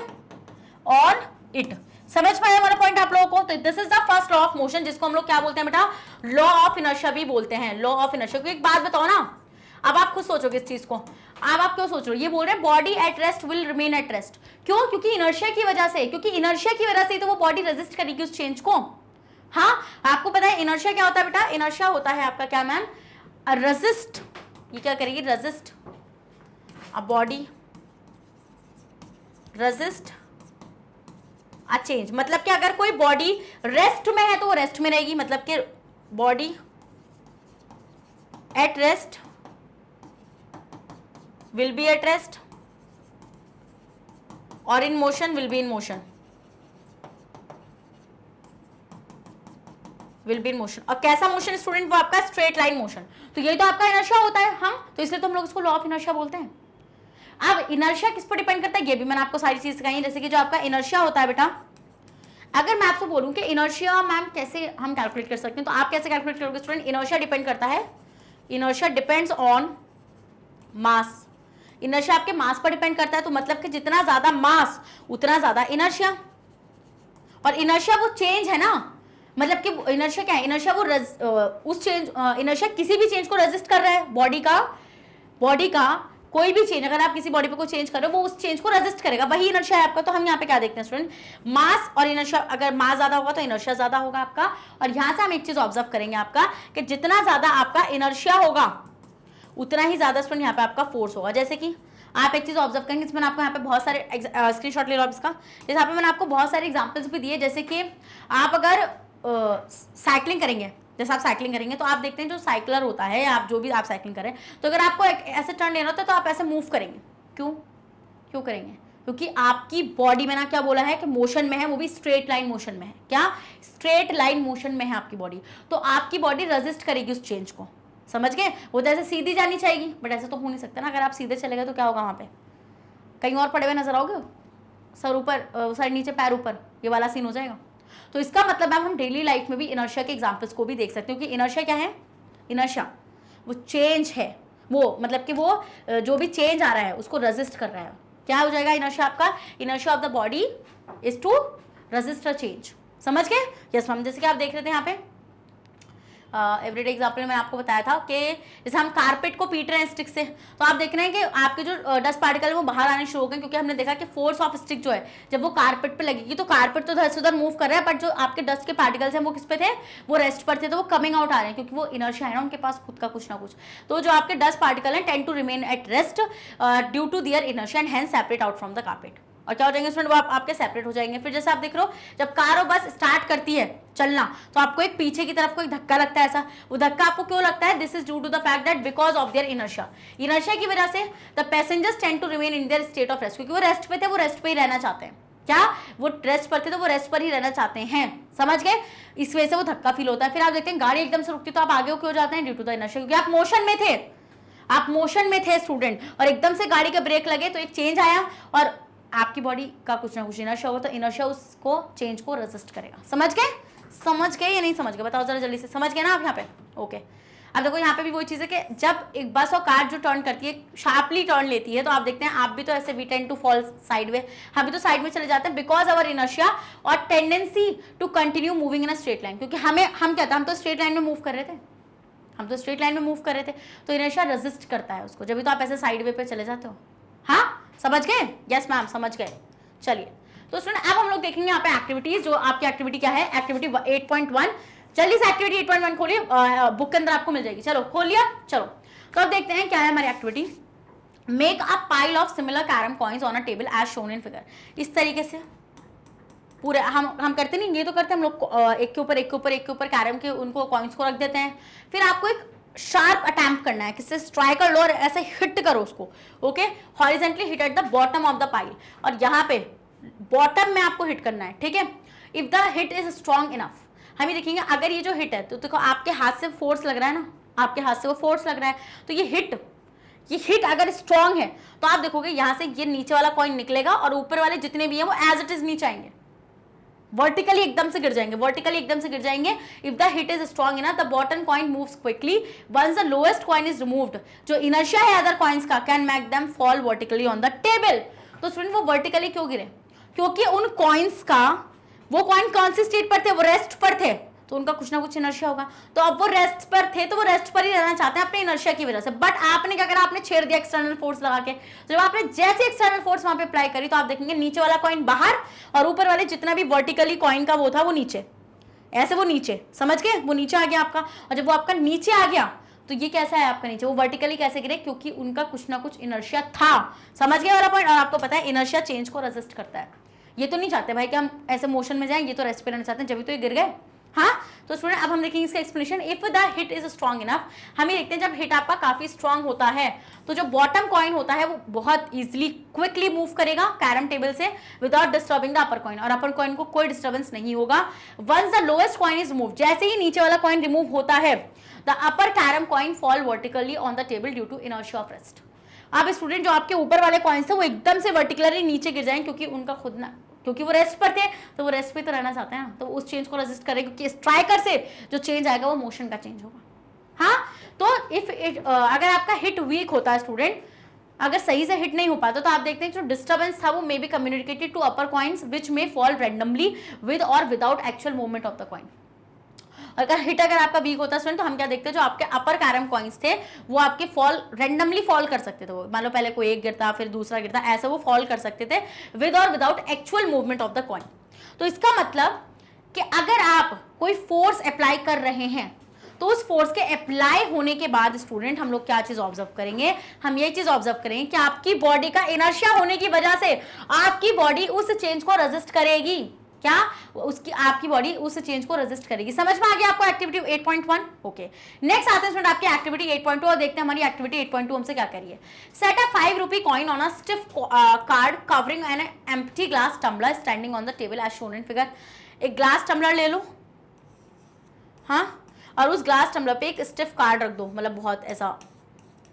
ऑन इट। समझ पाए हमारा पॉइंट आप लोगों को। तो this is the first law of motion, जिसको हम लोग क्या बोलते हैं बेटा, लॉ ऑफ इनर्शिया भी बोलते हैं, लॉ ऑफ इनर्शिया। एक बात बताओ ना, अब आप खुद सोचोगे इस चीज को, अब आप क्यों सोच रहे हो, ये बोल रहे हैं body at rest will remain at rest, क्यों, क्योंकि इनर्शिया की वजह से, क्योंकि इनर्शिया की वजह से तो वो बॉडी रेजिस्ट करेगी उस चेंज को। हाँ, आपको पता है इनर्शिया क्या होता है बेटा, इनर्शिया होता है आपका क्या मैम, रेजिस्ट, ये क्या करेगी, resist a body, resist a change. मतलब कि अगर कोई बॉडी रेस्ट में है तो वो रेस्ट में रहेगी, मतलब कि body at rest will be at rest और in motion will be in motion, will be in motion. और कैसा मोशन स्टूडेंट, वो आपका स्ट्रेट लाइन मोशन। तो यही तो आपका इनर्शिया होता है, हम तो इसलिए तो हम लोग इसको लॉ ऑफ इनर्शिया बोलते हैं। अब इनर्शिया किस पर डिपेंड करता है, ये भी मैंने आपको सारी चीज सिखाई है। जैसे कि जो आपका इनर्शिया होता है बेटा, अगर मैं आपसे बोलूं कि इनर्शिया मैम कैसे हम कैलकुलेट कर सकते हैं, तो आप कैसे कैलकुलेट करोगे स्टूडेंट, इनर्शिया डिपेंड करता है, inertia depends on mass, inertia आपके मास पर डिपेंड करता है। तो मतलब कि जितना ज्यादा मास उतना ज्यादा इनर्शिया। और इनर्शिया वो चेंज है ना, मतलब कि इनर्शिया क्या है, इनर्शिया वो उस चेंज, इनर्शिया किसी भी चेंज को रेजिस्ट कर रहा है, बॉडी का कोई भी चेंज, अगर आप किसी बॉडी पे कोई चेंज कर रहे हो वो उस चेंज को रेजिस्ट करेगा, वही इनर्शिया है आपका। तो हम यहाँ पे क्या देखते हैं स्टूडेंट, मास और इनर्शिया, अगर मास ज्यादा होगा तो इनर्शिया ज्यादा होगा आपका। और यहाँ से हम एक चीज ऑब्जर्व करेंगे आपका, कि जितना ज्यादा आपका इनर्शिया होगा उतना ही ज्यादा स्टूडेंट यहाँ पे आपका फोर्स होगा। जैसे कि आप एक चीज ऑब्जर्व करेंगे, इसमें आपको यहाँ पे बहुत सारे स्क्रीनशॉट ले लो आप इसका, जैसे यहाँ पे मैंने आपको बहुत सारे एग्जाम्पल्स भी दिए। जैसे कि आप अगर साइकिलिंग करेंगे, जैसे आप साइकिलिंग करेंगे तो आप देखते हैं जो साइकिलर होता है, आप जो भी आप साइकिलिंग करें, तो अगर आपको ऐसे टर्न लेना होता है तो आप ऐसे मूव करेंगे, क्यों करेंगे, क्योंकि आपकी बॉडी में ना क्या बोला है कि मोशन में है, वो भी स्ट्रेट लाइन मोशन में है, क्या, स्ट्रेट लाइन मोशन में है आपकी बॉडी। तो आपकी बॉडी रेजिस्ट करेगी उस चेंज को, समझ गए। वो तो ऐसे सीधी जानी चाहिए, बट ऐसे तो हो नहीं सकता ना, अगर आप सीधे चले गए तो क्या होगा, वहाँ पे कहीं और पड़े हुए नजर आओगे, सर ऊपर, सर नीचे, पैर ऊपर, ये वाला सीन हो जाएगा। तो इसका मतलब मैम हम डेली लाइफ में भी इनर्शिया के एग्जांपल्स को भी देख सकते हो कि इनर्शिया क्या है, इनर्शिया वो चेंज है, वो मतलब कि वो जो भी चेंज आ रहा है उसको रेजिस्ट कर रहा है। क्या हो जाएगा इनर्शिया आपका? Inertia of the body is to resist a change. समझ गए? Yes ma'am. जैसे कि आप देख रहे थे यहाँ पे एवरीडे एग्जाम्पल मैंने आपको बताया था कि जैसे हम कारपेट को पीट रहे हैं स्टिक से, तो आप देख रहे हैं कि आपके जो डस्ट पार्टिकल है वो बाहर आने शुरू हो गए, क्योंकि हमने देखा कि फोर्स ऑफ स्टिक जो है जब वो कारपेट पे लगेगी तो कारपेट तो इधर से उधर मूव कर रहा है, बट जो आपके डस्ट के पार्टिकल्स हैं वो किस पे थे? वो रेस्ट पर थे, तो वो कमिंग आउट आ रहे हैं क्योंकि वो इनर्शिया है ना उनके पास खुद का कुछ ना कुछ। तो जो आपके डस्ट पार्टिकल हैं tend to remain at rest due to their inertia and hence separate out from the carpet. और क्या हो जाएंगे स्टूडेंट? वो आपके सेपरेट हो जाएंगे। फिर जैसे आप देख रहे हो जब कार और बस स्टार्ट करती है चलना तो आपको एक पीछे की तरफ को एक धक्का लगता है ऐसा। वो धक्का आपको क्यों लगता है? This is due to the fact that because of their inertia. Inertia की वजह से the passengers tend to remain in their state of rest, क्योंकि वो रेस्ट पे थे, वो रेस्ट पे ही रहना चाहते हैं। क्या वो रेस्ट पर थे तो वो रेस्ट पर ही रहना चाहते हैं। समझ गए? इस वजह से वो धक्का फील होता है। फिर आप देखते हैं गाड़ी एकदम से रुकती तो आप आगे क्यों जाते हैं? ड्यू टू द इनर्शिया, क्योंकि आप मोशन में थे, आप मोशन में थे स्टूडेंट, और एकदम से गाड़ी के ब्रेक लगे तो एक चेंज आया और आपकी बॉडी का कुछ ना कुछ इनर्शिया होगा, तो इनर्शिया उसको चेंज को रेजिस्ट करेगा। समझ गए? समझ गए या नहीं समझ गए? बताओ जरा जल्दी से। समझ गए ना आप यहाँ पे? ओके। अब देखो यहाँ पे भी वही चीज है कि जब एक बस और कार जो टर्न करती है, शार्पली टर्न लेती है, तो आप देखते हैं आप भी तो ऐसे we tend to fall sideway, हम भी तो साइड में चले जाते हैं बिकॉज अवर इनर्शिया और tendency to continue moving in a straight line. क्योंकि हम क्या था, हम तो स्ट्रेट लाइन में मूव कर रहे थे, हम तो स्ट्रेट लाइन में मूव कर रहे थे, तो इनर्शिया रेजिस्ट करता है उसको, जब भी तो आप ऐसे साइडवे पे चले जाते हो। हाँ समझ गए? यस मैम समझ गए। चलिए तो स्टूडेंट अब हम लोग देखेंगे यहाँ पे एक्टिविटीज। जो आपकी एक्टिविटी क्या है? एक्टिविटी 8.1। जल्दी से एक्टिविटी 8.1 खोलिए, बुक के अंदर आपको मिल जाएगी। चलो खोल लिया। चलो तो अब देखते हैं क्या है हमारी activity. Make a pile of similar carrom coins on a table as shown in figure. इस तरीके से पूरे हम करते नहीं, ये तो करते हैं हम लोग, एक के ऊपर एक के ऊपर एक के ऊपर कैरम के उनको कॉइन्स को रख देते हैं। फिर आपको एक शार्प अटैम्प्ट करना है, किससे? स्ट्राइक कर लो और ऐसे हिट करो उसको। Okay, horizontally hit at the bottom of the pile, और यहाँ पे बॉटम में आपको हिट करना है। ठीक है? If the hit is strong enough, हम ये देखेंगे अगर ये जो हिट है तो देखो आपके हाथ से फोर्स लग रहा है ना, आपके हाथ से वो फोर्स लग रहा है, तो ये हिट अगर स्ट्रॉन्ग है तो आप देखोगे यहाँ से ये नीचे वाला कॉइन निकलेगा और ऊपर वाले जितने भी हैं वो एज इट इज नीचे आएंगे, वर्टिकली एकदम से गिर जाएंगे, वर्टिकली एकदम से गिर जाएंगे। If the hit is strong enough the bottom coin moves quickly once the lowest coin is removed. जो इनर्शिया है अदर कॉइन्स का can make them fall vertically on the table. तो स्टूडेंट वो वर्टिकली क्यों गिरे? क्योंकि उन कॉइन्स का, वो कॉइन कौन सी स्टेट पर थे? वो रेस्ट पर थे, तो उनका कुछ ना कुछ इनर्शिया होगा। तो अब वो रेस्ट पर थे तो वो रेस्ट पर ही रहना चाहते हैं अपने इनर्शिया की वजह से। बट आपने क्या करा? आपने छेड़ दिया एक्सटर्नल फोर्स लगा के। तो जब आपने जैसे एक्सटर्नल फोर्स वहां पे अप्लाई करी तो आप देखेंगे नीचे वाला कॉइन बाहर और ऊपर वाले जितना भी वर्टिकली कॉइन का वो था वो नीचे, ऐसे वो नीचे। समझ गए? वो नीचे आ गया आपका, और जब वो आपका नीचे आ गया तो ये कैसा है आपका नीचे? वो वर्टिकली कैसे गिरे? क्योंकि उनका कुछ ना कुछ इनर्शिया था। समझ गए वाला पॉइंट? और आपको पता है इनर्शिया चेंज को रेजिस्ट करता है। ये तो नहीं चाहते भाई कि हम ऐसे मोशन में जाएं, ये तो रेस्ट पे रहना चाहते हैं, जब तो ये गिर गए। हाँ, तो स्टूडेंट अब हम देखेंगे इसका explanation. If the hit is strong enough, हम ये देखते हैं जब हिट आपका काफी स्ट्रॉन्ग होता है तो जो बॉटम कॉइन होता है वो बहुत इजीली क्विकली मूव करेगा कैरम टेबल से without disturbing the upper coin, और अपर कॉइन को कोई डिस्टर्बेंस नहीं होगा। Once the lowest coin is move, जैसे ही नीचे वाला कॉइन रिमूव होता है the upper carrom coin fall vertically on the table due to inertia of rest. अब स्टूडेंट जो आपके ऊपर वाले कॉइन्स है वो एकदम से वर्टिकुलरली नीचे गिर जाएंगे क्योंकि उनका खुद ना, क्योंकि वो रेस्ट पर थे तो वो रेस्ट पे तो रहना चाहते हैं, तो उस चेंज को रेजिस्ट करेंगे क्योंकि स्ट्राइकर से जो चेंज आएगा वो मोशन का चेंज होगा। हाँ, तो इफ अगर आपका हिट वीक होता है स्टूडेंट, अगर सही से हिट नहीं हो पाता तो आप देखते हैं जो डिस्टर्बेंस था वो may be communicated to upper coins which may fall randomly with और without actual movement of the coin. अगर हिट अगर आपका वीक होता है तो हम क्या देखते हैं जो आपके अपर कैरम कॉइन्स थे वो आपके फॉल रैंडमली फॉल कर सकते थे। वो मान लो पहले कोई एक गिरता फिर दूसरा गिरता, ऐसे वो फॉल कर सकते थे विद और without actual movement of the coin. तो इसका मतलब कि अगर आप कोई फोर्स अप्लाई कर रहे हैं तो उस फोर्स के अप्लाई होने के बाद स्टूडेंट हम लोग क्या चीज ऑब्जर्व करेंगे? हम ये चीज ऑब्जर्व करेंगे कि आपकी बॉडी का इनर्शिया होने की वजह से आपकी बॉडी उस चेंज को रेजिस्ट करेगी। क्या? उसकी आपकी बॉडी उस चेंज को रेजिस्ट करेगी। समझ में आ गया आपको एक्टिविटी 8.1? ओके, नेक्स्ट आते हैं स्टूडेंट आपकी एक्टिविटी 8.2 और देखते हैं हमारी एक्टिविटी 8.2 हमसे क्या करिए। Set a 5 rupee coin on a stiff card covering an empty glass tumbler standing on the table as shown in figure. एक ग्लास टम्बलर ले लो, हाँ, और उस ग्लास टम्बलर पे एक स्टिफ कार्ड रख दो, मतलब बहुत ऐसा,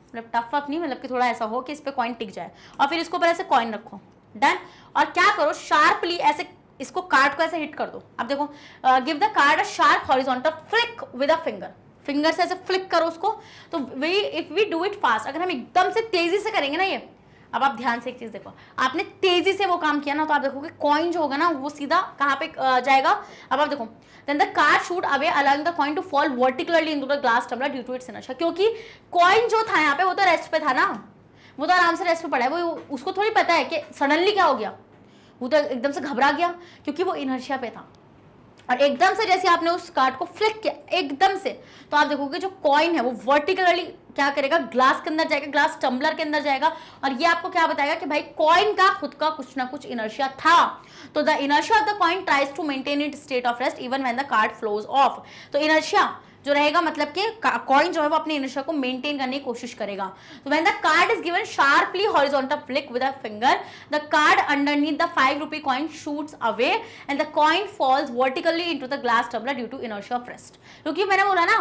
मतलब टफ अप नहीं, मतलब कि थोड़ा ऐसा हो कि इस पे कॉइन टिक जाए, और फिर इसको पर ऐसे कॉइन रखो। डन। और क्या करो? शार्पली ऐसे इसको कार्ड को ऐसे हिट कर दो। अब देखो, give the card a sharp horizontal flick with a finger. Finger से ऐसे फ्लिक करो उसको, तो we if we do it fast, अगर हम एकदम से तेजी से करेंगे ना ये, अब आप ध्यान से एक चीज देखो, आपने तेजी से वो काम किया ना, तो आप देखोगे कॉइन जो होगा ना वो सीधा कहाँ पे जाएगा। अब आप देखो, then the car shoot away allowing the coin to fall vertically into the glass tumbler due to its inertia, क्योंकि कॉइन जो था यहाँ पे वो तो रेस्ट पे था ना, वो तो आराम से रेस्ट पे पड़ा है, वो उसको थोड़ी पता है कि सडनली क्या हो गया, वो तो एकदम से घबरा गया क्योंकि वो इनर्शिया पे था। और एकदम से जैसे आपने उस कार्ड को फ्लिक किया एकदम से, तो आप देखोगे जो कॉइन है वो वर्टिकली क्या करेगा, ग्लास के अंदर जाएगा, ग्लास टम्बलर के अंदर जाएगा, और ये आपको क्या बताएगा कि भाई कॉइन का खुद का कुछ ना कुछ इनर्शिया था। तो the inertia of the coin tries to maintain it state of rest even when the card flows off. तो इनर्शिया जो रहेगा मतलब कि कॉइन जो है वो अपने इनर्शिया को मेंटेन करने की कोशिश करेगा। तो when the card is given sharply horizontal flick with a finger, the card underneath the 5 rupee coin shoots away and the coin falls vertically into the glass tumbler due to inertia of rest. क्योंकि मैंने बोला ना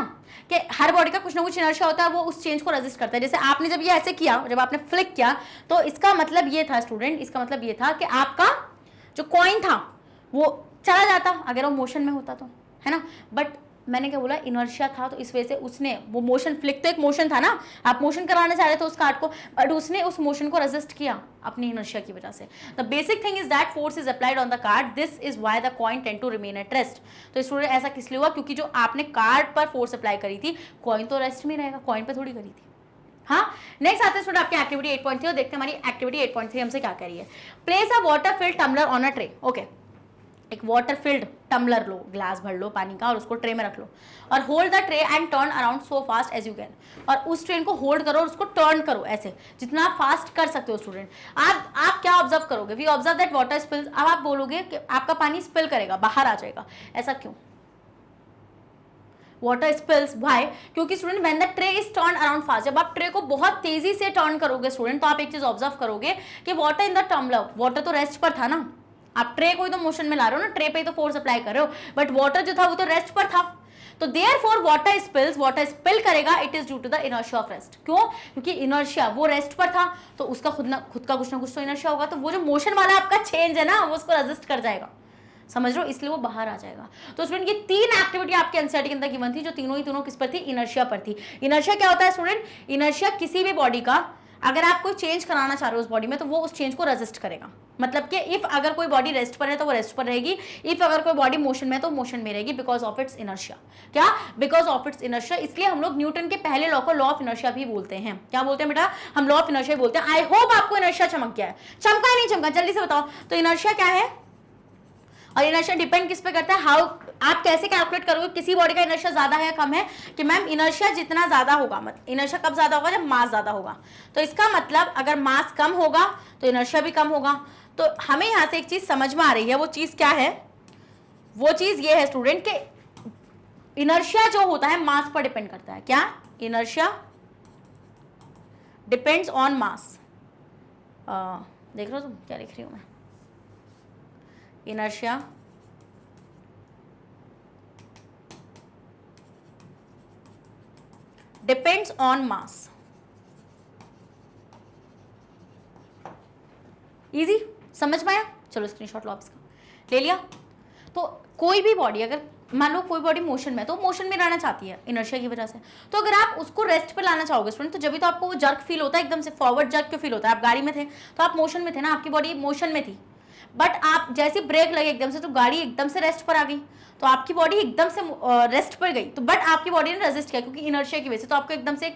कि हर body का कुछ ना कुछ inertia होता है, वो उस चेंज को रेजिस्ट करता है। जैसे आपने जब ये ऐसे किया, जब आपने फ्लिक किया, तो इसका मतलब ये था स्टूडेंट, इसका मतलब ये था कि आपका जो कॉइन था वो चला जाता अगर वो मोशन में होता तो, है ना। बट मैंने क्या बोला, इनर्शिया था, तो इस वजह से उसने वो मोशन, फ्लिक तो एक मोशन था ना, आप मोशन कराना चाह रहे थे उस कार्ड को, बट उसने उस मोशन को रेजिस्ट किया अपनी इनर्शिया की वजह से। The basic thing is that force is applied on the card, this is why the coin tend to remain at rest. तो स्टूडेंट ऐसा किस लिए हुआ, क्योंकि जो आपने कार्ड पर फोर्स अप्लाई करी थी, कॉइन तो रेस्ट में रहेगा, कॉइन पर थोड़ी करी थी। हाँ, नेक्स्ट आते हैं स्टूडेंट आपकी एक्टिविटी 8.3 और देखते हैं हमारी एक्टिविटी 8.3 हमसे क्या कह रही है। Place a water filled tumbler on a tray. Okay, एक वाटर फिल्ड टम्बलर लो, ग्लास भर लो पानी का और उसको ट्रे में रख लो, और hold the tray and turn around so fast as you can. और उस ट्रेन को होल्ड करो और उसको टर्न करो ऐसे जितना आप फास्ट कर सकते हो। स्टूडेंट आप क्या ऑब्जर्व करोगे, we observe that water spills. अब आप बोलोगे कि आपका पानी स्पिल करेगा, बाहर आ जाएगा, ऐसा क्यों? Water spills why? क्योंकि student when the tray is turn around fast, जब आप ट्रे को बहुत तेजी से टर्न करोगे स्टूडेंट, तो आप एक चीज ऑब्जर्व करोगे कि water in the tumbler, water तो रेस्ट पर था ना, आप ट्रे को ही तो मोशन में ला रहे हो ना, ट्रे पे ही तो फोर्स अप्लाई कर रहे हो, बट वाटर जो था वो तो रेस्ट पर था। तो therefore water spills, water spill करेगा, it is due to the inertia of rest. क्यों? क्योंकि इनर्शिया वो रेस्ट पर था, तो उसका खुद का कुछ ना कुछ तो इनर्शिया होगा, तो वो जो मोशन वाला आपका चेंज है ना, वो उसको रेजिस्ट कर जाएगा, समझ रहे हो, इसलिए वो बाहर आ जाएगा। तो स्टूडेंट ये 3 एक्टिविटी आपके एनसीईआरटी के अंदर गिवन थी, जो तीनों ही तीनों किस पर थी, इनर्शिया पर थी। इनर्शिया क्या होता है स्टूडेंट? इनर्शिया किसी भी बॉडी का, अगर आप कोई चेंज कराना चाह रहे हो उस बॉडी में, तो वो उस चेंज को रेजिस्ट करेगा। मतलब कि इफ अगर कोई बॉडी रेस्ट पर है तो वो रेस्ट पर रहेगी, इफ अगर कोई बॉडी मोशन में है तो मोशन में रहेगी, बिकॉज ऑफ इट्स इनर्शिया। क्या? Because of its inertia. इसलिए हम लोग न्यूटन के पहले लॉ को लॉ ऑफ इनर्शिया भी बोलते हैं। क्या बोलते हैं बेटा? हम लॉ ऑफ इनर्शिया बोलते हैं। आई होप आपको इनर्शिया चमक गया है। चमका नहीं चमका, जल्दी से बताओ। तो इनर्शिया क्या है और इनर्शिया डिपेंड किस पे करता है? हाउ, आप कैसे कैलकुलेट करोगे किसी बॉडी का इनर्शिया ज्यादा है या कम है? कि मैम इनर्शिया जितना ज्यादा होगा, मतलब इनर्शिया कब ज्यादा होगा? जब मास ज्यादा होगा। तो इसका मतलब अगर मास कम होगा तो इनर्शिया भी कम होगा। तो हमें यहां से एक चीज समझ में आ रही है, वो चीज क्या है? वो चीज ये है स्टूडेंट के इनर्शिया जो होता है मास पर डिपेंड करता है। क्या? इनर्शिया डिपेंड्स ऑन मास। देख रहे हो तुम क्या लिख रही हूं मैं? Inertia depends on mass. Easy, समझ में आया? चलो स्क्रीनशॉट लो आप इसका। ले लिया? तो कोई भी बॉडी, अगर मान लो कोई बॉडी मोशन में, तो मोशन में रहना चाहती है इनर्शिया की वजह से, तो अगर आप उसको रेस्ट पे लाना चाहोगे स्टूडेंट, तो जब भी तो आपको वो जर्क फील होता है, एकदम से फॉरवर्ड जर्क क्यों फील होता है? आप गाड़ी में थे तो आप मोशन में थे ना, आपकी बॉडी मोशन में थी, बट आप जैसे ब्रेक लगे एकदम से, तो गाड़ी एकदम से रेस्ट पर आ गई, तो आपकी बॉडी एकदम से रेस्ट पर गई, तो बट आपकी बॉडी ने रेजिस्ट किया क्योंकि इनर्शिया की वजह से, तो आपको एकदम से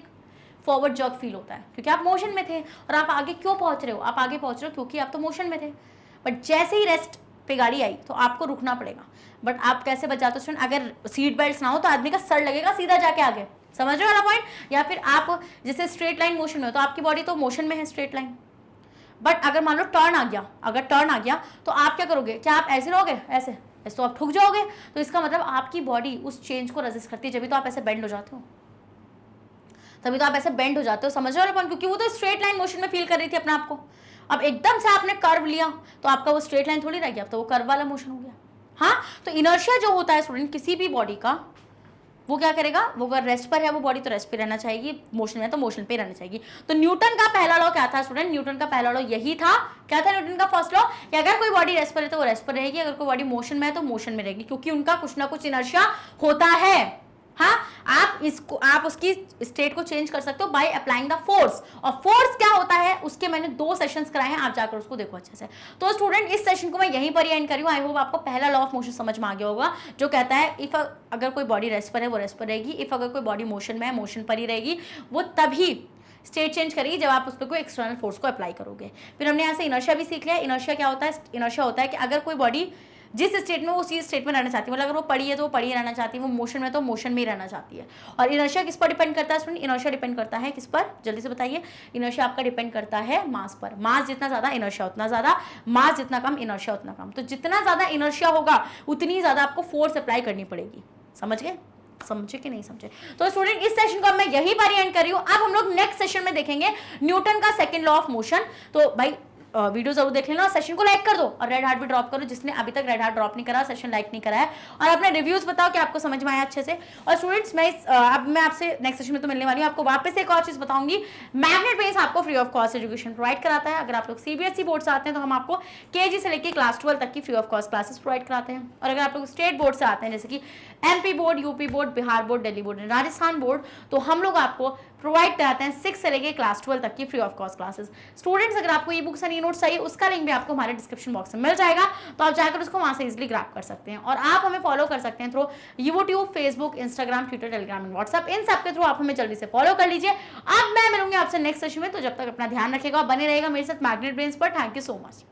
फॉरवर्ड जर्क फील होता है क्योंकि आप मोशन में थे। और आप आगे क्यों पहुंच रहे हो? आप आगे पहुंच रहे हो क्योंकि आप तो मोशन में थे, बट जैसे ही रेस्ट पे गाड़ी आई तो आपको रुकना पड़ेगा। बट आप कैसे बच जाते हो स्टूडेंट? अगर सीट बेल्ट ना हो तो आदमी का सर लगेगा सीधा जाके आगे, समझ रहे हो वाला पॉइंट? या फिर आप जैसे स्ट्रेट लाइन मोशन में हो, तो आपकी बॉडी तो मोशन में है स्ट्रेट लाइन, बट अगर मान लो टर्न आ गया, अगर टर्न आ गया तो आप क्या करोगे? क्या आप ऐसे रहोगे? ऐसे तो आप ठुक जाओगे। तो इसका मतलब आपकी बॉडी उस चेंज को रेजिस्ट करती है, जब भी तो आप ऐसे बेंड हो जाते हो, तभी तो आप ऐसे बेंड हो जाते हो, समझ रहे हो? क्योंकि वो तो स्ट्रेट लाइन मोशन में फील कर रही थी अपने आप को। अब एकदम से आपने कर्व लिया तो आपका वो स्ट्रेट लाइन थोड़ी रह गया, अब तो वो कर्व वाला मोशन हो गया। हाँ, तो इनर्शिया जो होता है स्टूडेंट किसी भी बॉडी का, वो क्या करेगा? वो अगर रेस्ट पर है वो बॉडी तो रेस्ट पे रहना चाहिए, मोशन में तो मोशन पे रहना चाहिए। तो न्यूटन का पहला लॉ क्या था स्टूडेंट? न्यूटन का पहला लॉ यही था। क्या था न्यूटन का फर्स्ट लॉ? कि अगर कोई बॉडी रेस्ट पर है तो वो रेस्ट पर रहेगी, अगर कोई बॉडी मोशन में है तो मोशन में रहेगी, क्योंकि उनका कुछ ना कुछ इनर्शिया होता है। हाँ, आप उसकी स्टेट को चेंज कर सकते हो बाय अप्लाइंग द फोर्स। और फोर्स क्या होता है उसके मैंने 2 सेशंस कराए हैं, आप जाकर उसको देखो अच्छे से। तो स्टूडेंट इस सेशन को मैं यहीं पर ही एंड करी हूँ। आई होप आपको पहला लॉ ऑफ मोशन समझ में आ गया होगा, जो कहता है इफ अगर कोई बॉडी रेस्ट पर है वो रेस्ट पर रहेगी, इफ अगर कोई बॉडी मोशन में है मोशन पर ही रहेगी, वो तभी स्टेट चेंज करेगी जब आप उस पर कोई एक्सटर्नल फोर्स को अप्लाई करोगे। फिर हमने यहाँ से इनर्शिया भी सीख लिया। इनर्शिया क्या होता है? इनर्शिया होता है कि अगर कोई बॉडी जिस स्टेट में वो उसी स्टेट में रहना चाहती है, मतलब अगर वो पड़ी है तो वो पड़ी रहना चाहती है, वो मोशन में तो मोशन में ही रहना चाहती है। और इनर्शिया किस पर डिपेंड करता है स्टूडेंट? इनर्शिया डिपेंड करता है किस पर? जल्दी से बताइए। इनर्शिया आपका डिपेंड करता है मास पर। मास जितना ज्यादा इनर्शिया उतना ज्यादा, मास जितना कम इनर्शिया उतना कम। तो जितना ज्यादा इनर्शिया होगा उतनी ज्यादा आपको फोर्स अप्लाई करनी पड़ेगी। समझ गए? समझे कि नहीं समझे? तो स्टूडेंट इस सेशन को अब मैं यही बारी एंड कर रही हूं। अब हम लोग नेक्स्ट सेशन में देखेंगे न्यूटन का सेकंड लॉ ऑफ मोशन। तो भाई वीडियो जरूर देख लेना और सेशन को लाइक कर दो और रेड हार्ट भी ड्रॉप करो जिसने अभी तक रेड हार्ट ड्रॉप नहीं करा, सेशन लाइक नहीं करा है, और अपने रिव्यूज बताओ कि आपको समझ में आया अच्छे से। और स्टूडेंट्स अब मैं आपसे नेक्स्ट सेशन में तो मिलने वाली हूँ। आपको वापस एक और चीज बताऊंगी, मैग्नेट ब्रेन्स आपको free of cost education provide कराता है। अगर आप लोग सीबीएसई बोर्ड से आते हैं तो हम आपको केजी से लेकर क्लास 12 तक की free of cost classes provide कराते हैं। और अगर आप लोग स्टेट बोर्ड से आते हैं जैसे कि MP board, UP board, Bihar board, Delhi board, Rajasthan board, तो हम लोग आपको प्रोवाइड कराते हैं 6 से लेके क्लास 12 तक की free of cost classes. Students अगर आपको e books and e notes चाहिए उसका लिंक भी आपको हमारे डिस्क्रिप्शन बॉक्स में मिल जाएगा, तो आप जाकर उसको वहां से इजीली ग्रैब कर सकते हैं। और आप हमें फॉलो कर सकते हैं through YouTube, Facebook, Instagram, Twitter, Telegram and WhatsApp. इन सब के थ्रू आप हमें जल्दी से फॉलो कर लीजिए। अब मैं मिलूंगी आपसे नेक्स्ट सेशन में, तो जब तक अपना ध्यान रखिएगा, बने रहेगा मेरे साथ मैग्नेट ब्रेन्स पर। Thank you so much.